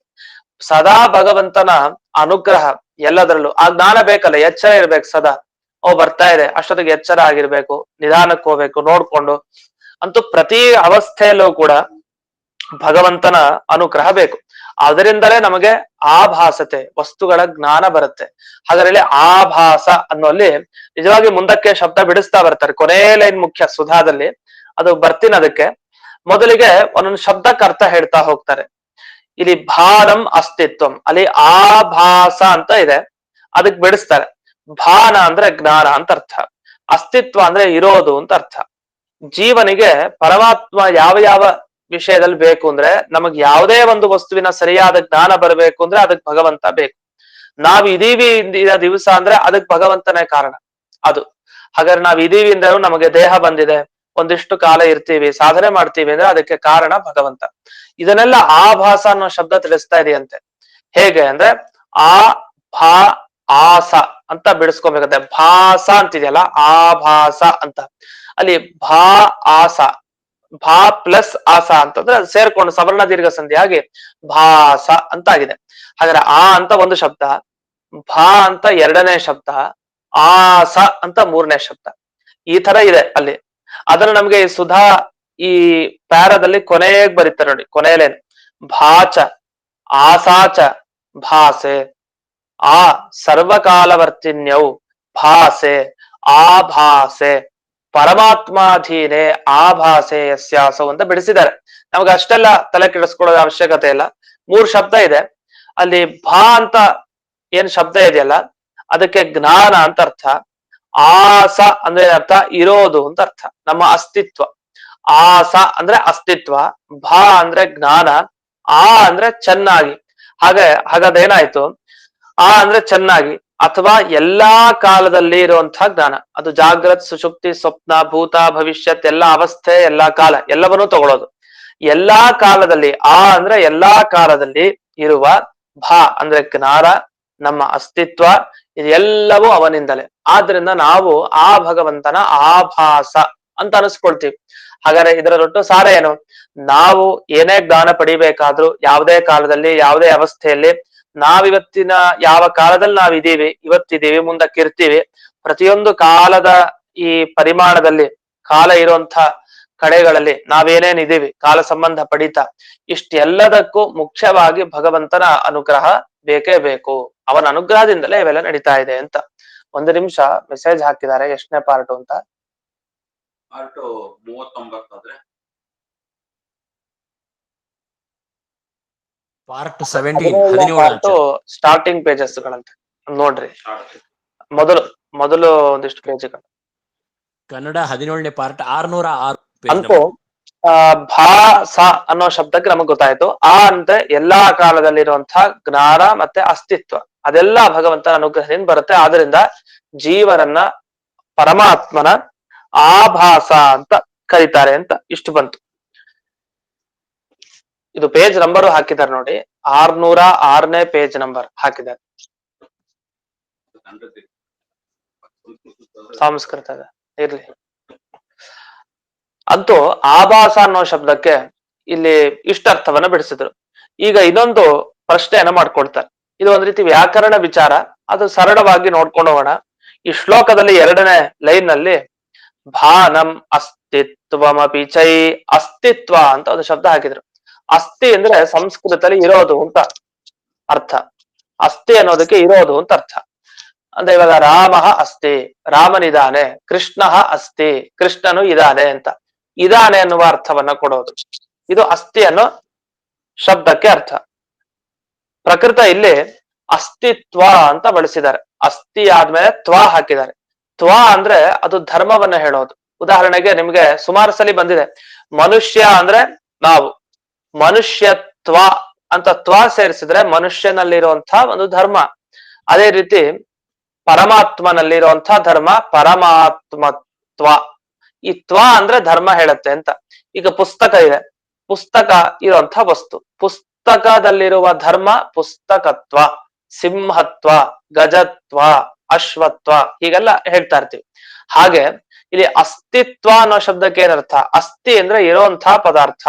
ಸದಾ ಭಗವಂತನ ಅನುಗ್ರಹ ಎಲ್ಲದರಲ್ಲೂ. ಆ ಜ್ಞಾನ ಬೇಕಲ್ಲ, ಎಚ್ಚರ ಇರ್ಬೇಕು ಸದಾ. ಬರ್ತಾ ಇದೆ, ಅಷ್ಟೊತ್ತಿಗೆ ಎಚ್ಚರ ಆಗಿರ್ಬೇಕು, ನಿಧಾನಕ್ಕೆ ಹೋಗ್ಬೇಕು ನೋಡ್ಕೊಂಡು. ಅಂತೂ ಪ್ರತಿ ಅವಸ್ಥೆಯಲ್ಲೂ ಕೂಡ ಭಗವಂತನ ಅನುಗ್ರಹ ಬೇಕು. ಅದರಿಂದಲೇ ನಮಗೆ ಆಭಾಸತೆ, ವಸ್ತುಗಳ ಜ್ಞಾನ ಬರುತ್ತೆ. ಹಾಗಾದ್ರೆ ಆಭಾಸ ಅನ್ನೋಲ್ಲಿ ನಿಜವಾಗಿ ಮುಂದಕ್ಕೆ ಶಬ್ದ ಬಿಡಿಸ್ತಾ ಬರ್ತಾರೆ. ಕೊನೇ ಲೈನ್ ಮುಖ್ಯ ಸುಧಾದಲ್ಲಿ, ಅದು ಬರ್ತೀನಿ ಅದಕ್ಕೆ. ಮೊದಲಿಗೆ ಒಂದೊಂದು ಶಬ್ದಕ್ಕೆ ಅರ್ಥ ಹೇಳ್ತಾ ಹೋಗ್ತಾರೆ. ಇಲ್ಲಿ ಭಾನಂ ಅಸ್ತಿತ್ವಂ, ಅಲ್ಲಿ ಆಭಾಸ ಅಂತ ಇದೆ, ಅದಕ್ಕೆ ಬಿಡಿಸ್ತಾರೆ. ಭಾನ ಅಂದ್ರೆ ಜ್ಞಾನ ಅಂತ ಅರ್ಥ, ಅಸ್ತಿತ್ವ ಅಂದ್ರೆ ಇರೋದು ಅಂತ ಅರ್ಥ. ಜೀವನಿಗೆ ಪರಮಾತ್ಮ ಯಾವ ಯಾವ ವಿಷಯದಲ್ಲಿ ಬೇಕು ಅಂದ್ರೆ, ನಮಗ್ ಯಾವುದೇ ಒಂದು ವಸ್ತುವಿನ ಸರಿಯಾದ ಜ್ಞಾನ ಬರಬೇಕು ಅಂದ್ರೆ ಅದಕ್ ಭಗವಂತ ಬೇಕು. ನಾವ್ ಇದೀವಿ ದಿವಸ ಅಂದ್ರೆ ಅದಕ್ ಭಗವಂತನೇ ಕಾರಣ. ಅದು ಹಾಗಾದ್ರೆ ನಾವ್ ಇದೀವಿ ಅಂದ್ರೆ ನಮಗೆ ದೇಹ ಬಂದಿದೆ, ಒಂದಿಷ್ಟು ಕಾಲ ಇರ್ತೀವಿ, ಸಾಧನೆ ಮಾಡ್ತೀವಿ ಅಂದ್ರೆ ಅದಕ್ಕೆ ಕಾರಣ ಭಗವಂತ. ಇದನ್ನೆಲ್ಲ ಆಭಾಸ ಅನ್ನೋ ಶಬ್ದ ತಿಳಿಸ್ತಾ ಇದೆಯಂತೆ. ಹೇಗೆ ಅಂದ್ರೆ ಆ ಭಾ ಆಸ ಅಂತ ಬಿಡಿಸ್ಕೊಬೇಕಂತೆ. ಭಾಸ ಅಂತಿದೆಯಲ್ಲ, ಆಭಾಸ ಅಂತ. ಅಲ್ಲಿ ಭಾ ಆಸ, ಭಾ ಪ್ಲಸ್ ಆಸ ಅಂತಂದ್ರೆ ಅದು ಸೇರ್ಕೊಂಡು ಸವರ್ಣ ದೀರ್ಘ ಸಂಧಿ ಆಗಿ ಭಾಸ ಅಂತ ಆಗಿದೆ. ಹಾಗಾದ್ರೆ ಆ ಅಂತ ಒಂದು ಶಬ್ದ, ಭಾ ಅಂತ ಎರಡನೇ ಶಬ್ದ, ಆಸ ಅಂತ ಮೂರನೇ ಶಬ್ದ. ಈ ತರ ಇದೆ ಅಲ್ಲಿ. ಅದನ್ನ ನಮ್ಗೆ ಈ ಸುಧಾ ಈ ಪ್ಯಾರದಲ್ಲಿ ಕೊನೆಗೆ ಬರೀತಾರೆ ನೋಡಿ, ಕೊನೆಯಲ್ಲೇನು ಭಾಚ ಆಸಾಚ ಭಾಸೆ, ಆ ಸರ್ವಕಾಲವರ್ತಿನ್ಯವು ಭಾಸೆ ಆಭಾಸೆ ಪರಮಾತ್ಮಾಧೀನೆ ಆಭಾಸೆ ಯಸ್ಯಾಸವು ಅಂತ ಬಿಡಿಸಿದ್ದಾರೆ. ನಮ್ಗೆ ಅಷ್ಟೆಲ್ಲ ತಲೆ ಕೆಡಿಸ್ಕೊಳ್ಳೋದ ಅವಶ್ಯಕತೆ ಇಲ್ಲ. 3 ಶಬ್ದ ಇದೆ ಅಲ್ಲಿ. ಭಾ ಅಂತ ಏನ್ ಶಬ್ದ ಇದೆಯಲ್ಲ ಅದಕ್ಕೆ ಜ್ಞಾನ ಅಂತ ಅರ್ಥ. ಆಸ ಅಂದ್ರೆ ಅರ್ಥ ಇರೋದು ಅಂತ ಅರ್ಥ, ನಮ್ಮ ಅಸ್ತಿತ್ವ. ಆಸ ಅಂದ್ರೆ ಅಸ್ತಿತ್ವ, ಭಾ ಅಂದ್ರೆ ಜ್ಞಾನ, ಆ ಅಂದ್ರೆ ಚೆನ್ನಾಗಿ. ಹಾಗಾದ್ರೆ ಏನಾಯ್ತು? ಆ ಅಂದ್ರೆ ಚೆನ್ನಾಗಿ, ಅಥವಾ ಎಲ್ಲಾ ಕಾಲದಲ್ಲಿ ಇರುವಂತಹ ಜ್ಞಾನ. ಅದು ಜಾಗ್ರತ್, ಸುಷುಪ್ತಿ, ಸ್ವಪ್ನ, ಭೂತ, ಭವಿಷ್ಯತ್, ಎಲ್ಲಾ ಅವಸ್ಥೆ, ಎಲ್ಲಾ ಕಾಲ, ಎಲ್ಲವನ್ನೂ ತಗೊಳ್ಳೋದು. ಎಲ್ಲಾ ಕಾಲದಲ್ಲಿ, ಆ ಅಂದ್ರೆ ಎಲ್ಲಾ ಕಾಲದಲ್ಲಿ ಇರುವ, ಭಾ ಅಂದ್ರೆ ಜ್ಞಾನ, ನಮ್ಮ ಅಸ್ತಿತ್ವ, ಇದೆಲ್ಲವೂ ಅವನಿಂದಲೇ. ಆದ್ರಿಂದ ನಾವು ಆ ಭಗವಂತನ ಆಭಾಸ ಅಂತ ಅನಿಸ್ಕೊಳ್ತೀವಿ. ಹಾಗಾದ್ರೆ ಇದರ ದೊಡ್ಡ ಸಾರ ಏನು? ನಾವು ಏನೇ ಜ್ಞಾನ ಪಡಿಬೇಕಾದ್ರೂ, ಯಾವುದೇ ಕಾಲದಲ್ಲಿ, ಯಾವುದೇ ಅವಸ್ಥೆಯಲ್ಲಿ, ನಾವಿವತ್ತಿನ ಯಾವ ಕಾಲದಲ್ಲಿ ನಾವಿದ್ದೀವಿ, ಇವತ್ತಿದ್ದೀವಿ, ಮುಂದಕ್ಕಿರ್ತೀವಿ, ಪ್ರತಿಯೊಂದು ಕಾಲದ ಈ ಪರಿಮಾಣದಲ್ಲಿ, ಕಾಲ ಇರುವಂತ ಕಡೆಗಳಲ್ಲಿ ನಾವೇನೇನ್ ಇದೀವಿ, ಕಾಲ ಸಂಬಂಧ ಪಡಿತಾ, ಇಷ್ಟೆಲ್ಲದಕ್ಕೂ ಮುಖ್ಯವಾಗಿ ಭಗವಂತನ ಅನುಗ್ರಹ ಬೇಕೇ ಬೇಕು. ಅವನ ಅನುಗ್ರಹದಿಂದಲೇ ಇವೆಲ್ಲ ನಡೀತಾ ಇದೆ ಅಂತ. ಒಂದು ನಿಮಿಷ ಮೆಸೇಜ್ ಹಾಕಿದ್ದಾರೆ, ಎಷ್ಟನೇ ಪಾರ್ಟ್ ಅಂತ. ಪಾರ್ಟ್ 39 ಆದ್ರೆ ಪಾರ್ಟ್ 17 ಸ್ಟಾರ್ಟಿಂಗ್ ಪೇಜಸ್ ಗಳಂತೆ ನೋಡ್ರಿ. ಮೊದಲು ಒಂದಿಷ್ಟು ಪೇಜ್ಗಳು ಕನ್ನಡ 17ನೇ ಪಾರ್ಟ್ 606 ಅಂತೂ ಭಾ ಸ ಅನ್ನೋ ಶಬ್ದಕ್ಕೆ ನಮಗ್ ಗೊತ್ತಾಯ್ತು. ಆ ಅಂದ್ರೆ ಎಲ್ಲಾ ಕಾಲದಲ್ಲಿರುವಂತಹ ಜ್ಞಾನ ಮತ್ತೆ ಅಸ್ತಿತ್ವ, ಅದೆಲ್ಲ ಭಗವಂತನ ಅನುಗ್ರಹದಿಂದ ಬರುತ್ತೆ. ಆದ್ರಿಂದ ಜೀವನನ್ನ ಪರಮಾತ್ಮನ ಆಭಾಸ ಅಂತ ಕರೀತಾರೆ ಅಂತ ಇಷ್ಟು ಬಂತು. ಇದು ಪೇಜ್ ನಂಬರ್ ಹಾಕಿದ್ದಾರೆ ನೋಡಿ, 606ನೇ ಪೇಜ್ ನಂಬರ್ ಹಾಕಿದ್ದಾರೆ. ಸಂಸ್ಕೃತದ ಇರ್ಲಿ. ಅಂತೂ ಆಭಾಸ ಅನ್ನೋ ಶಬ್ದಕ್ಕೆ ಇಲ್ಲಿ ಇಷ್ಟ ಅರ್ಥವನ್ನ ಬಿಡಿಸಿದ್ರು. ಈಗ ಇನ್ನೊಂದು ಪ್ರಶ್ನೆಯನ್ನ ಮಾಡ್ಕೊಳ್ತಾರೆ. ಇದು ಒಂದ್ ರೀತಿ ವ್ಯಾಕರಣ ವಿಚಾರ, ಅದು ಸರಳವಾಗಿ ನೋಡ್ಕೊಂಡು ಹೋಗೋಣ. ಈ ಶ್ಲೋಕದಲ್ಲಿ 2ನೇ ಲೈನ್ ನಲ್ಲಿ ಭಾನಂ ಅಸ್ತಿತ್ವಮಪಿ ಚೈ, ಅಸ್ತಿತ್ವ ಅಂತ ಒಂದು ಶಬ್ದ ಹಾಕಿದ್ರು. ಅಸ್ಥಿ ಅಂದ್ರೆ ಸಂಸ್ಕೃತದಲ್ಲಿ ಇರೋದು ಅಂತ ಅರ್ಥ. ಅಸ್ಥಿ ಅನ್ನೋದಕ್ಕೆ ಇರೋದು ಅಂತ ಅರ್ಥ. ಅಂದ್ರೆ ಇವಾಗ ರಾಮ ಅಸ್ತಿ, ರಾಮನಿದಾನೆ, ಕೃಷ್ಣ ಅಸ್ತಿ, ಕೃಷ್ಣನು ಇದಾನೆ ಅಂತ, ಇದಾನೆ ಅನ್ನುವ ಅರ್ಥವನ್ನ ಕೊಡೋದು. ಇದು ಅಸ್ಥಿ ಅನ್ನೋ ಶಬ್ದಕ್ಕೆ ಅರ್ಥ. ಪ್ರಕೃತ ಇಲ್ಲಿ ಅಸ್ತಿತ್ವ ಅಂತ ಬಳಸಿದ್ದಾರೆ. ಅಸ್ಥಿ ಆದ್ಮೇಲೆ ತ್ವ ಹಾಕಿದ್ದಾರೆ. ತ್ವ ಅಂದ್ರೆ ಅದು ಧರ್ಮವನ್ನ ಹೇಳೋದು. ಉದಾಹರಣೆಗೆ ನಿಮ್ಗೆ ಸುಮಾರು ಸಲಿ ಬಂದಿದೆ, ಮನುಷ್ಯ ಅಂದ್ರೆ ನಾವು, ಮನುಷ್ಯತ್ವ ಅಂತ ತ್ವ ಸೇರಿಸಿದ್ರೆ ಮನುಷ್ಯನಲ್ಲಿರುವಂತಹ ಒಂದು ಧರ್ಮ. ಅದೇ ರೀತಿ ಪರಮಾತ್ಮನಲ್ಲಿರುವಂತಹ ಧರ್ಮ ಪರಮಾತ್ಮತ್ವ. ಈ ತ್ವ ಅಂದ್ರೆ ಧರ್ಮ ಹೇಳುತ್ತೆ ಅಂತ. ಈಗ ಪುಸ್ತಕ ಇದೆ, ಪುಸ್ತಕ ಇರುವಂತಹ ವಸ್ತು, ಪುಸ್ತಕದಲ್ಲಿರುವ ಧರ್ಮ ಪುಸ್ತಕತ್ವ, ಸಿಂಹತ್ವ, ಗಜತ್ವ, ಅಶ್ವತ್ವ, ಹೀಗೆಲ್ಲ ಹೇಳ್ತಾ ಇರ್ತೀವಿ. ಹಾಗೆ ಇಲ್ಲಿ ಅಸ್ತಿತ್ವ ಅನ್ನೋ ಶಬ್ದಕ್ಕೆ ಏನರ್ಥ? ಅಸ್ಥಿ ಅಂದ್ರೆ ಇರೋಂತಹ ಪದಾರ್ಥ,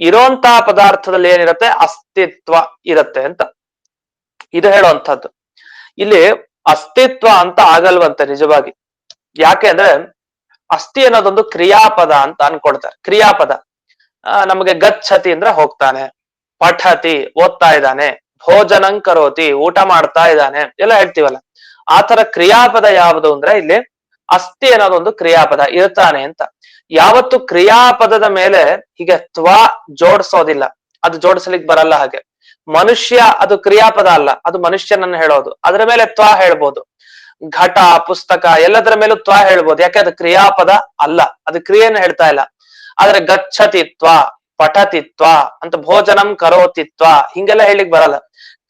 ಇರೋಂತಹ ಪದಾರ್ಥದಲ್ಲಿ ಏನಿರುತ್ತೆ? ಅಸ್ತಿತ್ವ ಇರುತ್ತೆ ಅಂತ ಇದು ಹೇಳುವಂಥದ್ದು. ಇಲ್ಲಿ ಅಸ್ತಿತ್ವ ಅಂತ ಆಗಲ್ವಂತೆ ನಿಜವಾಗಿ. ಯಾಕೆ ಅಂದ್ರೆ ಅಸ್ಥಿ ಅನ್ನೋದೊಂದು ಕ್ರಿಯಾಪದ ಅಂತ ಅನ್ಕೊಳ್ತಾರೆ. ಕ್ರಿಯಾಪದ. ನಮಗೆ ಗಚ್ಚತಿ ಅಂದ್ರೆ ಹೋಗ್ತಾನೆ, ಪಠತಿ ಓದ್ತಾ ಇದ್ದಾನೆ, ಭೋಜನಂ ಕರೋತಿ ಊಟ ಮಾಡ್ತಾ ಇದ್ದಾನೆ ಎಲ್ಲ ಹೇಳ್ತೀವಲ್ಲ. ಆತರ ಕ್ರಿಯಾಪದ ಯಾವುದು ಅಂದ್ರೆ ಇಲ್ಲಿ ಅಸ್ಥಿ ಅನ್ನೋದೊಂದು ಕ್ರಿಯಾಪದ, ಇರ್ತಾನೆ ಅಂತ. ಯಾವತ್ತು ಕ್ರಿಯಾಪದದ ಮೇಲೆ ಹೀಗೆ ತ್ವ ಜೋಡಿಸೋದಿಲ್ಲ, ಅದು ಜೋಡಿಸ್ಲಿಕ್ಕೆ ಬರಲ್ಲ. ಹಾಗೆ ಮನುಷ್ಯ ಅದು ಕ್ರಿಯಾಪದ ಅಲ್ಲ, ಅದು ಮನುಷ್ಯನನ್ನ ಹೇಳೋದು. ಅದರ ಮೇಲೆ ತ್ವ ಹೇಳ್ಬೋದು. ಘಟ, ಪುಸ್ತಕ ಎಲ್ಲದರ ಮೇಲೂ ತ್ವ ಹೇಳ್ಬೋದು, ಯಾಕೆ ಅದು ಕ್ರಿಯಾಪದ ಅಲ್ಲ, ಅದು ಕ್ರಿಯೆಯನ್ನು ಹೇಳ್ತಾ ಇಲ್ಲ. ಆದ್ರೆ ಗಚ್ಚತಿತ್ವ, ಪಠತಿತ್ವ ಅಂತ, ಭೋಜನಂ ಕರೋತಿತ್ವ ಹಿಂಗೆಲ್ಲ ಹೇಳಿಕ್ ಬರಲ್ಲ.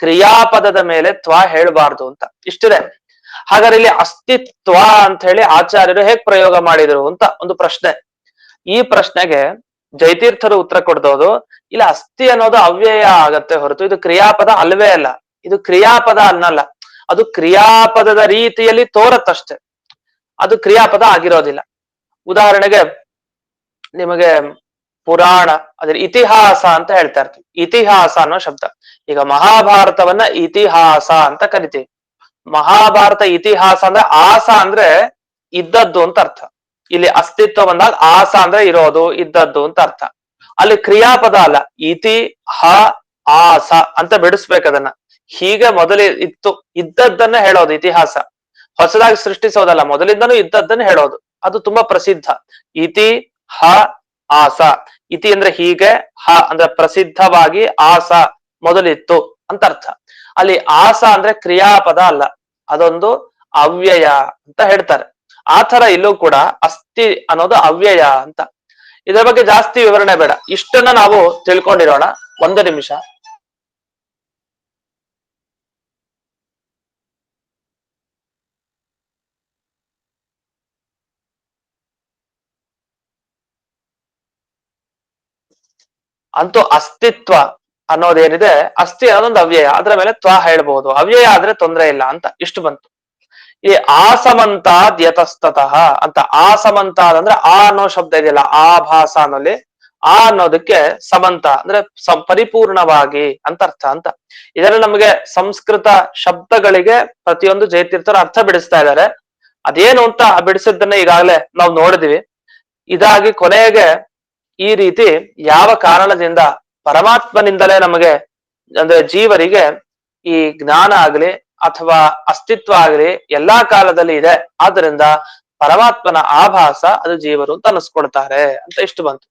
ಕ್ರಿಯಾಪದದ ಮೇಲೆ ತ್ವ ಹೇಳ್ಬಾರ್ದು ಅಂತ ಇಷ್ಟಿದೆ. ಹಾಗಾದ್ರೆ ಇಲ್ಲಿ ಅಸ್ತಿತ್ವ ಅಂತ ಹೇಳಿ ಆಚಾರ್ಯರು ಹೇಗ್ ಪ್ರಯೋಗ ಮಾಡಿದ್ರು ಅಂತ ಒಂದು ಪ್ರಶ್ನೆ. ಈ ಪ್ರಶ್ನೆಗೆ ಜಯತೀರ್ಥರು ಉತ್ತರ ಕೊಡ್ದೋದು, ಇಲ್ಲ ಅಸ್ಥಿ ಅನ್ನೋದು ಅವ್ಯಯ ಆಗತ್ತೆ ಹೊರತು ಇದು ಕ್ರಿಯಾಪದ ಅಲ್ವೇ ಅಲ್ಲ. ಇದು ಕ್ರಿಯಾಪದ ಅನ್ನಲ್ಲ, ಅದು ಕ್ರಿಯಾಪದದ ರೀತಿಯಲ್ಲಿ ತೋರತ್ತಷ್ಟೆ, ಅದು ಕ್ರಿಯಾಪದ ಆಗಿರೋದಿಲ್ಲ. ಉದಾಹರಣೆಗೆ ನಿಮಗೆ ಪುರಾಣ, ಅದ್ರ ಇತಿಹಾಸ ಅಂತ ಹೇಳ್ತಾ ಇರ್ತೀವಿ. ಇತಿಹಾಸ ಅನ್ನೋ ಶಬ್ದ, ಈಗ ಮಹಾಭಾರತವನ್ನ ಇತಿಹಾಸ ಅಂತ ಕರಿತೀವಿ. ಮಹಾಭಾರತ ಇತಿಹಾಸ ಅಂದ್ರೆ ಆಸ ಅಂದ್ರೆ ಇದ್ದದ್ದು ಅಂತ ಅರ್ಥ. ಇಲ್ಲಿ ಅಸ್ತಿತ್ವ ಬಂದಾಗ ಆಸ ಅಂದ್ರೆ ಇರೋದು, ಇದ್ದದ್ದು ಅಂತ ಅರ್ಥ. ಅಲ್ಲಿ ಕ್ರಿಯಾಪದ ಅಲ್ಲ, ಇತಿ ಹ ಆಸ ಅಂತ ಬಿಡಿಸ್ಬೇಕು ಅದನ್ನ. ಹೀಗೆ ಮೊದಲೇ ಇತ್ತು, ಇದ್ದದ್ದನ್ನ ಹೇಳೋದು ಇತಿಹಾಸ, ಹೊಸದಾಗಿ ಸೃಷ್ಟಿಸೋದಲ್ಲ, ಮೊದಲಿಂದನೂ ಇದ್ದದ್ದನ್ನ ಹೇಳೋದು. ಅದು ತುಂಬಾ ಪ್ರಸಿದ್ಧ. ಇತಿ ಹ ಆಸ. ಇತಿ ಅಂದ್ರೆ ಹೀಗೆ, ಹ ಅಂದ್ರೆ ಪ್ರಸಿದ್ಧವಾಗಿ, ಆಸ ಮೊದಲಿತ್ತು ಅಂತ ಅರ್ಥ. ಅಲ್ಲಿ ಆಸ ಅಂದ್ರೆ ಕ್ರಿಯಾಪದ ಅಲ್ಲ, ಅದೊಂದು ಅವ್ಯಯ ಅಂತ ಹೇಳ್ತಾರೆ. ಆ ತರ ಇಲ್ಲೂ ಕೂಡ ಅಸ್ಥಿ ಅನ್ನೋದು ಅವ್ಯಯ ಅಂತ. ಇದರ ಬಗ್ಗೆ ಜಾಸ್ತಿ ವಿವರಣೆ ಬೇಡ, ಇಷ್ಟನ್ನ ನಾವು ತಿಳ್ಕೊಂಡಿರೋಣ. ಒಂದು ನಿಮಿಷ. ಅಂತೂ ಅಸ್ತಿತ್ವ ಅನ್ನೋದೇನಿದೆ, ಅಸ್ಥಿ ಅನ್ನೋದೊಂದು ಅವ್ಯಯ, ಅದ್ರ ಮೇಲೆ ತ್ವ ಹೇಳ್ಬಹುದು, ಅವ್ಯಯ ಆದ್ರೆ ತೊಂದ್ರೆ ಇಲ್ಲ ಅಂತ ಇಷ್ಟು ಬಂತು. ಈ ಆಸಮಂತಾದ್ ಯತಸ್ತತಃ ಅಂತ, ಆಸಮಂತಾದ್ ಅಂದ್ರೆ ಆ ಅನ್ನೋ ಶಬ್ದ ಇದೆಯಲ್ಲ, ಆಭಾಸ ಅನ್ನೋಲ್ಲಿ ಆ ಅನ್ನೋದಕ್ಕೆ ಸಮಂತ ಅಂದ್ರೆ ಪರಿಪೂರ್ಣವಾಗಿ ಅಂತ ಅರ್ಥ ಅಂತ. ಇದರಲ್ಲಿ ನಮಗೆ ಸಂಸ್ಕೃತ ಶಬ್ದಗಳಿಗೆ ಪ್ರತಿಯೊಂದು ಜಯತೀರ್ಥರು ಅರ್ಥ ಬಿಡಿಸ್ತಾ ಇದ್ದಾರೆ. ಅದೇನು ಅಂತ ಬಿಡಿಸಿದ್ದನ್ನ ಈಗಾಗಲೇ ನಾವು ನೋಡಿದ್ವಿ. ಇದಾಗಿ ಕೊನೆಗೆ ಈ ರೀತಿ ಯಾವ ಕಾರಣದಿಂದ ಪರಮಾತ್ಮನಿಂದಲೇ ನಮಗೆ ಅಂದ್ರೆ ಜೀವರಿಗೆ ಈ ಜ್ಞಾನ ಆಗ್ಲಿ ಅಥವಾ ಅಸ್ತಿತ್ವ ಆಗ್ಲಿ ಎಲ್ಲಾ ಕಾಲದಲ್ಲಿ ಇದೆ, ಆದ್ರಿಂದ ಪರಮಾತ್ಮನ ಆಭಾಸ ಅದು ಜೀವರು ಅಂತ ಅನಿಸ್ಕೊಳ್ತಾರೆ ಅಂತ ಇಷ್ಟು ಬಂತು.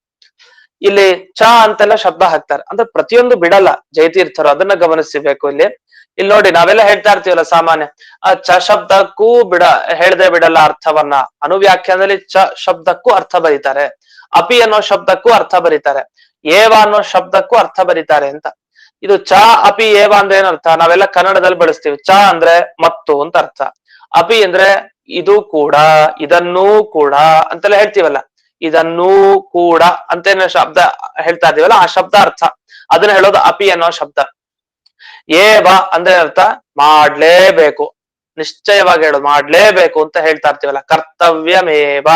ಇಲ್ಲಿ ಚ ಅಂತೆಲ್ಲ ಶಬ್ದ ಹಾಕ್ತಾರೆ, ಅಂದ್ರೆ ಪ್ರತಿಯೊಂದು ಬಿಡಲ್ಲ ಜಯತೀರ್ಥರು, ಅದನ್ನ ಗಮನಿಸಬೇಕು. ಇಲ್ಲಿ ನೋಡಿ, ನಾವೆಲ್ಲ ಹೇಳ್ತಾ ಇರ್ತೀವಲ್ಲ ಸಾಮಾನ್ಯ, ಆ ಚ ಶಬ್ದಕ್ಕೂ ಹೇಳದೆ ಬಿಡಲ್ಲ ಅರ್ಥವನ್ನ. ಅನುವ್ಯಾಖ್ಯಾನದಲ್ಲಿ ಚ ಶಬ್ದಕ್ಕೂ ಅರ್ಥ ಬರೀತಾರೆ, ಅಪಿ ಅನ್ನೋ ಶಬ್ದಕ್ಕೂ ಅರ್ಥ ಬರೀತಾರೆ, ಏವ ಅನ್ನೋ ಶಬ್ದಕ್ಕೂ ಅರ್ಥ ಬರೀತಾರೆ ಅಂತ. ಇದು ಚ ಅಪಿ ಏವ ಅಂದ್ರೆ ಏನರ್ಥ ನಾವೆಲ್ಲ ಕನ್ನಡದಲ್ಲಿ ಬಳಸ್ತೀವಿ. ಚ ಅಂದ್ರೆ ಮತ್ತು ಅಂತ ಅರ್ಥ, ಅಪಿ ಅಂದ್ರೆ ಇದು ಕೂಡ, ಇದನ್ನೂ ಕೂಡ ಅಂತೆಲ್ಲ ಹೇಳ್ತೀವಲ್ಲ, ಇದನ್ನೂ ಕೂಡ ಅಂತೇನ ಶಬ್ದ ಹೇಳ್ತಾ ಇದೀವಲ್ಲ, ಆ ಶಬ್ದ ಅರ್ಥ ಅದನ್ನ ಹೇಳೋದು ಅಪಿ ಅನ್ನೋ ಶಬ್ದ. ಏವ ಅಂದ್ರೆ ಅರ್ಥ ಮಾಡ್ಲೇಬೇಕು, ನಿಶ್ಚಯವಾಗಿ ಹೇಳೋದು ಮಾಡ್ಲೇಬೇಕು ಅಂತ ಹೇಳ್ತಾ ಇರ್ತೀವಲ್ಲ, ಕರ್ತವ್ಯಮೇವ,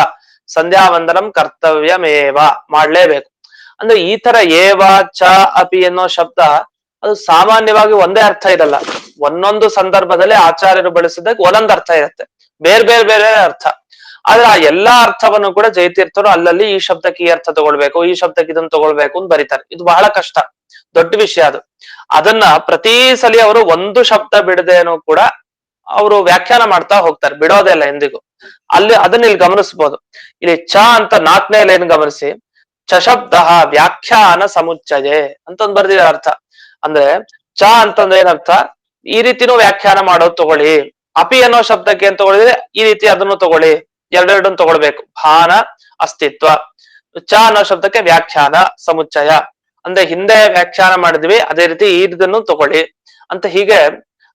ಸಂಧ್ಯಾ ವಂದನಂ ಕರ್ತವ್ಯಮೇವ, ಮಾಡ್ಲೇಬೇಕು ಅಂದ್ರೆ ಈ ತರ ಏವ ಚ ಅಪಿ ಅನ್ನೋ ಶಬ್ದ ಅದು ಸಾಮಾನ್ಯವಾಗಿ ಒಂದೇ ಅರ್ಥ ಇರಲ್ಲ. ಒಂದೊಂದು ಸಂದರ್ಭದಲ್ಲಿ ಆಚಾರ್ಯರು ಬಳಸಿದಾಗ ಒಂದೊಂದು ಅರ್ಥ ಇರುತ್ತೆ, ಬೇರೆ ಬೇರೆ ಬೇರೆ ಅರ್ಥ. ಆದ್ರೆ ಆ ಎಲ್ಲಾ ಅರ್ಥವನ್ನು ಕೂಡ ಜಯತೀರ್ಥರು ಅಲ್ಲಲ್ಲಿ ಈ ಶಬ್ದಕ್ಕೆ ಈ ಅರ್ಥ ತಗೊಳ್ಬೇಕು, ಈ ಶಬ್ದಕ್ಕೆ ಇದನ್ನ ತಗೊಳ್ಬೇಕು ಅಂತ ಬರೀತಾರೆ. ಇದು ಬಹಳ ಕಷ್ಟ, ದೊಡ್ಡ ವಿಷಯ ಅದು. ಅದನ್ನ ಪ್ರತಿ ಸಲ ಅವರು ಒಂದು ಶಬ್ದ ಬಿಡದೇನು ಕೂಡ ಅವರು ವ್ಯಾಖ್ಯಾನ ಮಾಡ್ತಾ ಹೋಗ್ತಾರೆ, ಬಿಡೋದೇ ಇಲ್ಲ ಎಂದಿಗೂ. ಅದನ್ನ ಇಲ್ಲಿ ಗಮನಿಸ್ಬೋದು. ಇಲ್ಲಿ ಚ ಅಂತ 4ನೇ ಲೈನ್ ಗಮನಿಸಿ, ಚಶಬ್ದ ವ್ಯಾಖ್ಯಾನ ಸಮುಚ್ಚಯೇ ಅಂತ ಒಂದು ಬರ್ದಿರೋ ಅರ್ಥ. ಅಂದ್ರೆ ಚ ಅಂತಂದ್ರೆ ಏನರ್ಥ, ಈ ರೀತಿನೂ ವ್ಯಾಖ್ಯಾನ ಮಾಡೋದು ತಗೊಳ್ಳಿ. ಅಪಿ ಅನ್ನೋ ಶಬ್ದಕ್ಕೆ ಏನ್ ತಗೊಳಿದ್ರೆ ಈ ರೀತಿ ಅದನ್ನು ತಗೊಳ್ಳಿ, ಎರಡೆರಡನ್ನು ತಗೊಳ್ಬೇಕು. ಭಾನ ಅಸ್ತಿತ್ವ, ಚ ಅನ್ನೋ ಶಬ್ದಕ್ಕೆ ವ್ಯಾಖ್ಯಾನ ಸಮುಚ್ಚಯ ಅಂದ್ರೆ ಹಿಂದೆ ವ್ಯಾಖ್ಯಾನ ಮಾಡಿದ್ವಿ, ಅದೇ ರೀತಿ ಇದನ್ನು ತಗೊಳ್ಳಿ ಅಂತ. ಹೀಗೆ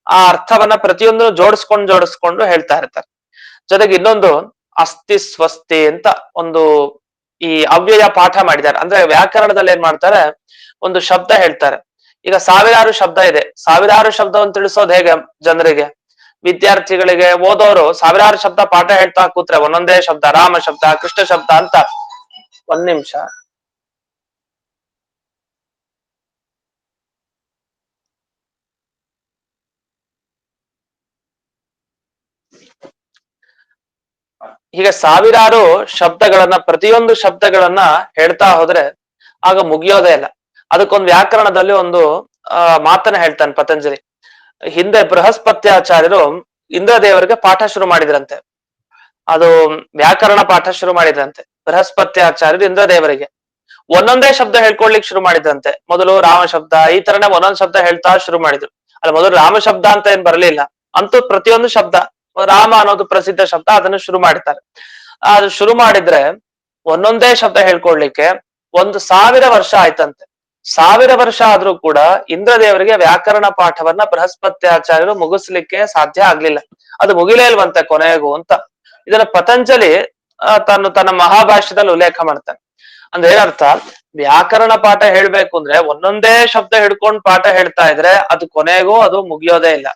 ಆ ಅರ್ಥವನ್ನ ಪ್ರತಿಯೊಂದು ಜೋಡಿಸ್ಕೊಂಡು ಹೇಳ್ತಾ ಇರ್ತಾರೆ. ಜೊತೆಗೆ ಇನ್ನೊಂದು ಅಸ್ಥಿ ಸ್ವಸ್ತಿ ಅಂತ ಒಂದು ಈ ಅವ್ಯಯ ಪಾಠ ಮಾಡಿದ್ದಾರೆ. ಅಂದ್ರೆ ವ್ಯಾಕರಣದಲ್ಲಿ ಏನ್ ಮಾಡ್ತಾರೆ, ಒಂದು ಶಬ್ದ ಹೇಳ್ತಾರೆ. ಈಗ ಸಾವಿರಾರು ಶಬ್ದ ಇದೆ, ಸಾವಿರಾರು ಶಬ್ದವನ್ನು ತಿಳಿಸೋದು ಹೇಗೆ ಜನರಿಗೆ, ವಿದ್ಯಾರ್ಥಿಗಳಿಗೆ ಓದೋರು ಸಾವಿರಾರು ಶಬ್ದ ಪಾಠ ಹೇಳ್ತಾ ಕೂತ್ರೆ ಒಂದೊಂದೇ ಶಬ್ದ, ರಾಮ ಶಬ್ದ ಕೃಷ್ಣ ಶಬ್ದ ಅಂತ. ಒಂದ್ ನಿಮಿಷ, ಹೀಗೆ ಸಾವಿರಾರು ಶಬ್ದಗಳನ್ನ ಪ್ರತಿಯೊಂದು ಶಬ್ದಗಳನ್ನ ಹೇಳ್ತಾ ಹೋದ್ರೆ ಆಗ ಮುಗಿಯೋದೇ ಇಲ್ಲ. ಅದಕ್ಕೊಂದು ವ್ಯಾಕರಣದಲ್ಲಿ ಒಂದು ಮಾತನ್ನ ಹೇಳ್ತಾನೆ ಪತಂಜಲಿ. ಹಿಂದೆ ಬೃಹಸ್ಪತ್ಯಾಚಾರ್ಯರು ಇಂದ್ರದೇವರಿಗೆ ಪಾಠ ಶುರು ಮಾಡಿದ್ರಂತೆ, ಅದು ವ್ಯಾಕರಣ ಪಾಠ ಶುರು ಮಾಡಿದ್ರಂತೆ ಬೃಹಸ್ಪತ್ಯಾಚಾರ್ಯರು ಇಂದ್ರದೇವರಿಗೆ. ಒಂದೊಂದೇ ಶಬ್ದ ಹೇಳ್ಕೊಳ್ಲಿಕ್ಕೆ ಶುರು ಮಾಡಿದ್ರಂತೆ. ಮೊದಲು ರಾಮ ಶಬ್ದ, ಈ ತರನೇ ಒಂದೊಂದ್ ಶಬ್ದ ಹೇಳ್ತಾ ಶುರು ಮಾಡಿದ್ರು. ಅಲ್ಲ, ಮೊದಲು ರಾಮ ಶಬ್ದ ಅಂತ ಏನ್ ಬರಲಿಲ್ಲ, ಅಂತೂ ಪ್ರತಿಯೊಂದು ಶಬ್ದ, ರಾಮ ಅನ್ನೋದು ಪ್ರಸಿದ್ಧ ಶಬ್ದ, ಅದನ್ನು ಶುರು ಮಾಡಿದ್ದಾರೆ. ಅದು ಶುರು ಮಾಡಿದ್ರೆ ಒಂದೊಂದೇ ಶಬ್ದ ಹೇಳ್ಕೊಡ್ಲಿಕ್ಕೆ 1000 ವರ್ಷ ಆಯ್ತಂತೆ. 1000 ವರ್ಷ ಆದ್ರೂ ಕೂಡ ಇಂದ್ರದೇವರಿಗೆ ವ್ಯಾಕರಣ ಪಾಠವನ್ನ ಬೃಹಸ್ಪತ್ಯಾಚಾರ್ಯರು ಮುಗಿಸ್ಲಿಕ್ಕೆ ಸಾಧ್ಯ ಆಗ್ಲಿಲ್ಲ. ಅದು ಮುಗಿಲೇ ಇಲ್ವಂತೆ ಕೊನೆಗೂ ಅಂತ. ಇದನ್ನ ಪತಂಜಲಿ ತನ್ನ ಮಹಾಭಾಷ್ಯದಲ್ಲಿ ಉಲ್ಲೇಖ ಮಾಡ್ತಾನೆ. ಅಂದ್ರೆ ಏನರ್ಥ, ವ್ಯಾಕರಣ ಪಾಠ ಹೇಳ್ಬೇಕು ಅಂದ್ರೆ ಒಂದೊಂದೇ ಶಬ್ದ ಹಿಡ್ಕೊಂಡ್ ಪಾಠ ಹೇಳ್ತಾ ಇದ್ರೆ ಅದು ಕೊನೆಗೂ ಅದು ಮುಗಿಯೋದೇ ಇಲ್ಲ.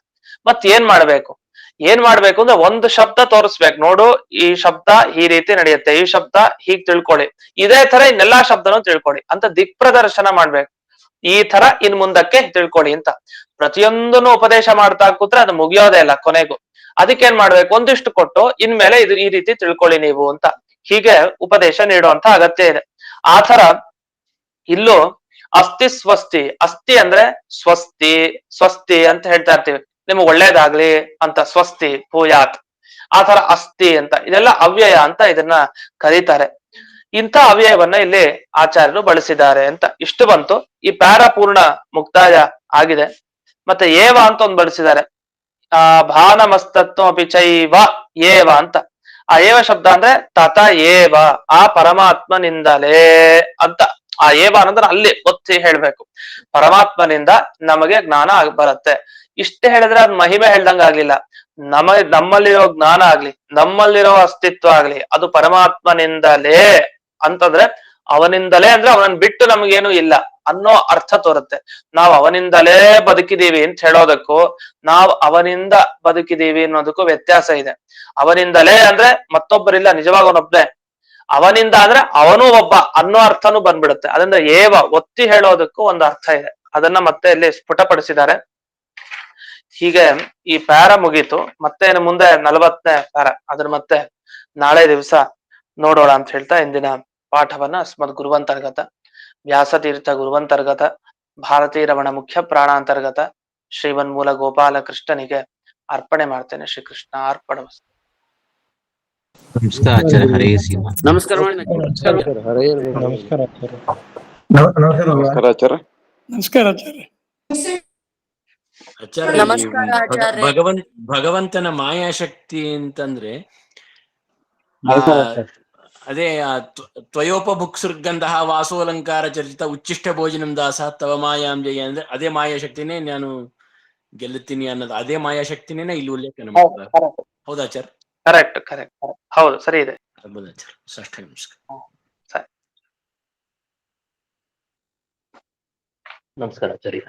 ಮತ್ ಏನ್ ಮಾಡ್ಬೇಕು ಅಂದ್ರೆ ಒಂದು ಶಬ್ದ ತೋರಿಸ್ಬೇಕು, ನೋಡು ಈ ಶಬ್ದ ಈ ರೀತಿ ನಡೆಯುತ್ತೆ, ಈ ಶಬ್ದ ಹೀಗ್ ತಿಳ್ಕೊಳ್ಳಿ, ಇದೇ ತರ ಇನ್ನೆಲ್ಲಾ ಶಬ್ದನೂ ತಿಳ್ಕೊಳ್ಳಿ ಅಂತ ದಿಕ್ಪ್ರದರ್ಶನ ಮಾಡ್ಬೇಕು. ಈ ತರ ಇನ್ ಮುಂದಕ್ಕೆ ತಿಳ್ಕೊಳ್ಳಿ ಅಂತ ಪ್ರತಿಯೊಂದನ್ನು ಉಪದೇಶ ಮಾಡ್ತಾ ಕೂತ್ರೆ ಅದು ಮುಗಿಯೋದೇ ಇಲ್ಲ ಕೊನೆಗೂ. ಅದಕ್ಕೇನ್ ಮಾಡ್ಬೇಕು, ಒಂದಿಷ್ಟು ಕೊಟ್ಟು ಇನ್ಮೇಲೆ ಇದು ಈ ರೀತಿ ತಿಳ್ಕೊಳ್ಳಿ ನೀವು ಅಂತ ಹೀಗೆ ಉಪದೇಶ ನೀಡುವಂತ ಅಗತ್ಯ ಇದೆ. ಆ ತರ ಇಲ್ಲೂ ಅಸ್ಥಿ ಸ್ವಸ್ತಿ, ಅಸ್ಥಿ ಅಂದ್ರೆ ಸ್ವಸ್ತಿ ಅಂತ ಹೇಳ್ತಾ ಇರ್ತೀವಿ, ನಿಮ್ಗೆ ಒಳ್ಳೇದಾಗ್ಲಿ ಅಂತ, ಸ್ವಸ್ತಿ ಭೂಯಾತ್, ಆ ತರ ಅಸ್ಥಿ ಅಂತ, ಇದೆಲ್ಲ ಅವ್ಯಯ ಅಂತ ಇದನ್ನ ಕರೀತಾರೆ. ಇಂಥ ಅವ್ಯಯವನ್ನ ಇಲ್ಲಿ ಆಚಾರ್ಯರು ಬಳಸಿದ್ದಾರೆ ಅಂತ ಇಷ್ಟು ಬಂತು. ಈ ಪ್ಯಾರ ಪೂರ್ಣ ಮುಕ್ತಾಯ ಆಗಿದೆ. ಮತ್ತೆ ಏವ ಅಂತ ಒಂದು ಬಳಸಿದ್ದಾರೆ, ಭಾನಮಸ್ತತ್ವ ಪಿಚೈವ ಏವ ಅಂತ. ಆ ಏವ ಶಬ್ದ ಅಂದ್ರೆ ತತ ಏವ, ಆ ಪರಮಾತ್ಮನಿಂದಲೇ ಅಂತ. ಆ ಏವ ಅನ್ನೋದನ್ನ ಅಲ್ಲಿ ಒತ್ತಿ ಹೇಳ್ಬೇಕು, ಪರಮಾತ್ಮನಿಂದ ನಮಗೆ ಜ್ಞಾನ ಬರುತ್ತೆ. ಇಷ್ಟೇ ಹೇಳಿದ್ರೆ ಅದ್ ಮಹಿಮೆ ಹೇಳ್ದಂಗ ಆಗ್ಲಿಲ್ಲ. ನಮ್ಮಲ್ಲಿರೋ ಜ್ಞಾನ ಆಗ್ಲಿ, ನಮ್ಮಲ್ಲಿರೋ ಅಸ್ತಿತ್ವ ಆಗ್ಲಿ, ಅದು ಪರಮಾತ್ಮನಿಂದಲೇ ಅಂತಂದ್ರೆ ಅವನಿಂದಲೇ ಅಂದ್ರೆ ಅವನನ್ನ ಬಿಟ್ಟು ನಮಗೇನು ಇಲ್ಲ, ಅನ್ನೋ ಅರ್ಥ ತೋರುತ್ತೆ. ನಾವು ಅವನಿಂದಲೇ ಬದುಕಿದೀವಿ ಅಂತ ಹೇಳೋದಕ್ಕೂ ನಾವು ಅವನಿಂದ ಬದುಕಿದೀವಿ ಅನ್ನೋದಕ್ಕೂ ವ್ಯತ್ಯಾಸ ಇದೆ. ಅವನಿಂದಲೇ ಅಂದ್ರೆ ಮತ್ತೊಬ್ಬರಿಲ್ಲ, ನಿಜವಾಗ ಅವನೊಬ್ಬನೇ. ಅವನಿಂದ ಅಂದ್ರೆ ಅವನು ಒಬ್ಬ ಅನ್ನೋ ಅರ್ಥನೂ ಬಂದ್ಬಿಡುತ್ತೆ. ಅದರಿಂದ ಏವ ಒತ್ತಿ ಹೇಳೋದಕ್ಕೂ ಒಂದು ಅರ್ಥ ಇದೆ. ಅದನ್ನ ಮತ್ತೆ ಇಲ್ಲಿ ಸ್ಫುಟಪಡಿಸಿದ್ದಾರೆ. ಹೀಗೆ ಈ ಪ್ಯಾರ ಮುಗೀತು. ಮತ್ತೆ ಮುಂದೆ 40ನೇ ಪ್ಯಾರ, ಅದ್ರ ಮತ್ತೆ ನಾಳೆ ದಿವಸ ನೋಡೋಣ ಅಂತ ಹೇಳ್ತಾ ಇಂದಿನ ಪಾಠವನ್ನ ಅಸ್ಮದ್ ಗುರುವಂತರ್ಗತ ವ್ಯಾಸತೀರ್ಥ ಗುರುವಂತರ್ಗತ ಭಾರತೀ ರಮಣ ಮುಖ್ಯ ಪ್ರಾಣಾಂತರ್ಗತ ಶ್ರೀವನ್ಮೂಲ ಗೋಪಾಲ ಕೃಷ್ಣನಿಗೆ ಅರ್ಪಣೆ ಮಾಡ್ತೇನೆ. ಶ್ರೀಕೃಷ್ಣ ಅರ್ಪಣಮಸ್ತು. ನಮಸ್ಕಾರ ಆಚಾರ್ಯ. ಹರೇ ಶ್ರೀನಿವಾಸ. ನಮಸ್ಕಾರ ಮಾಡಿ. ನಮಸ್ಕಾರ ಆಚಾರ್ಯ. ನಮಸ್ಕಾರ ಆಚಾರ್ಯ. ಆಚಾರ್ಯ, ನಮಸ್ಕಾರ ಆಚಾರ್ಯ. ಭಗವಂತನ ಮಾಯಾಶಕ್ತಿ ಅಂತಂದ್ರೆ ಅದೇ ತ್ವಯೋಪಭುಕ್ಸೃಗಂಧಃ ವಾಸೋಲಂಕಾರ ಚರ್ಚಿತ ಉಚ್ಚಿಷ್ಟ ಭೋಜನಂ ದಾಸ ತವ ಮಾಯಾಂ ಜಯ ಅಂದ್ರೆ ಅದೇ ಮಾಯಾಶಕ್ತಿನೇ ನಾನು ಗೆಲ್ಲುತ್ತೀನಿ ಅನ್ನೋದು, ಅದೇ ಮಾಯಾಶಕ್ತಿನೇ ಇಲ್ಲಿ ಉಲ್ಲೇಖ ಮಾಡ್ತಾರೆ. ಹೌದಾಚಾರ್ಯ? ಕರೆಕ್ಟ್ ಕರೆಕ್ಟ್ ಹೌದು, ಸರಿ ಇದೆ. ಹೌದಾಚಾರ್ಯ. ಸಾಷ್ಟಾಂಗ ನಮಸ್ಕಾರ. ಸರಿ. ನಮಸ್ಕಾರ ಆಚಾರ್ಯ.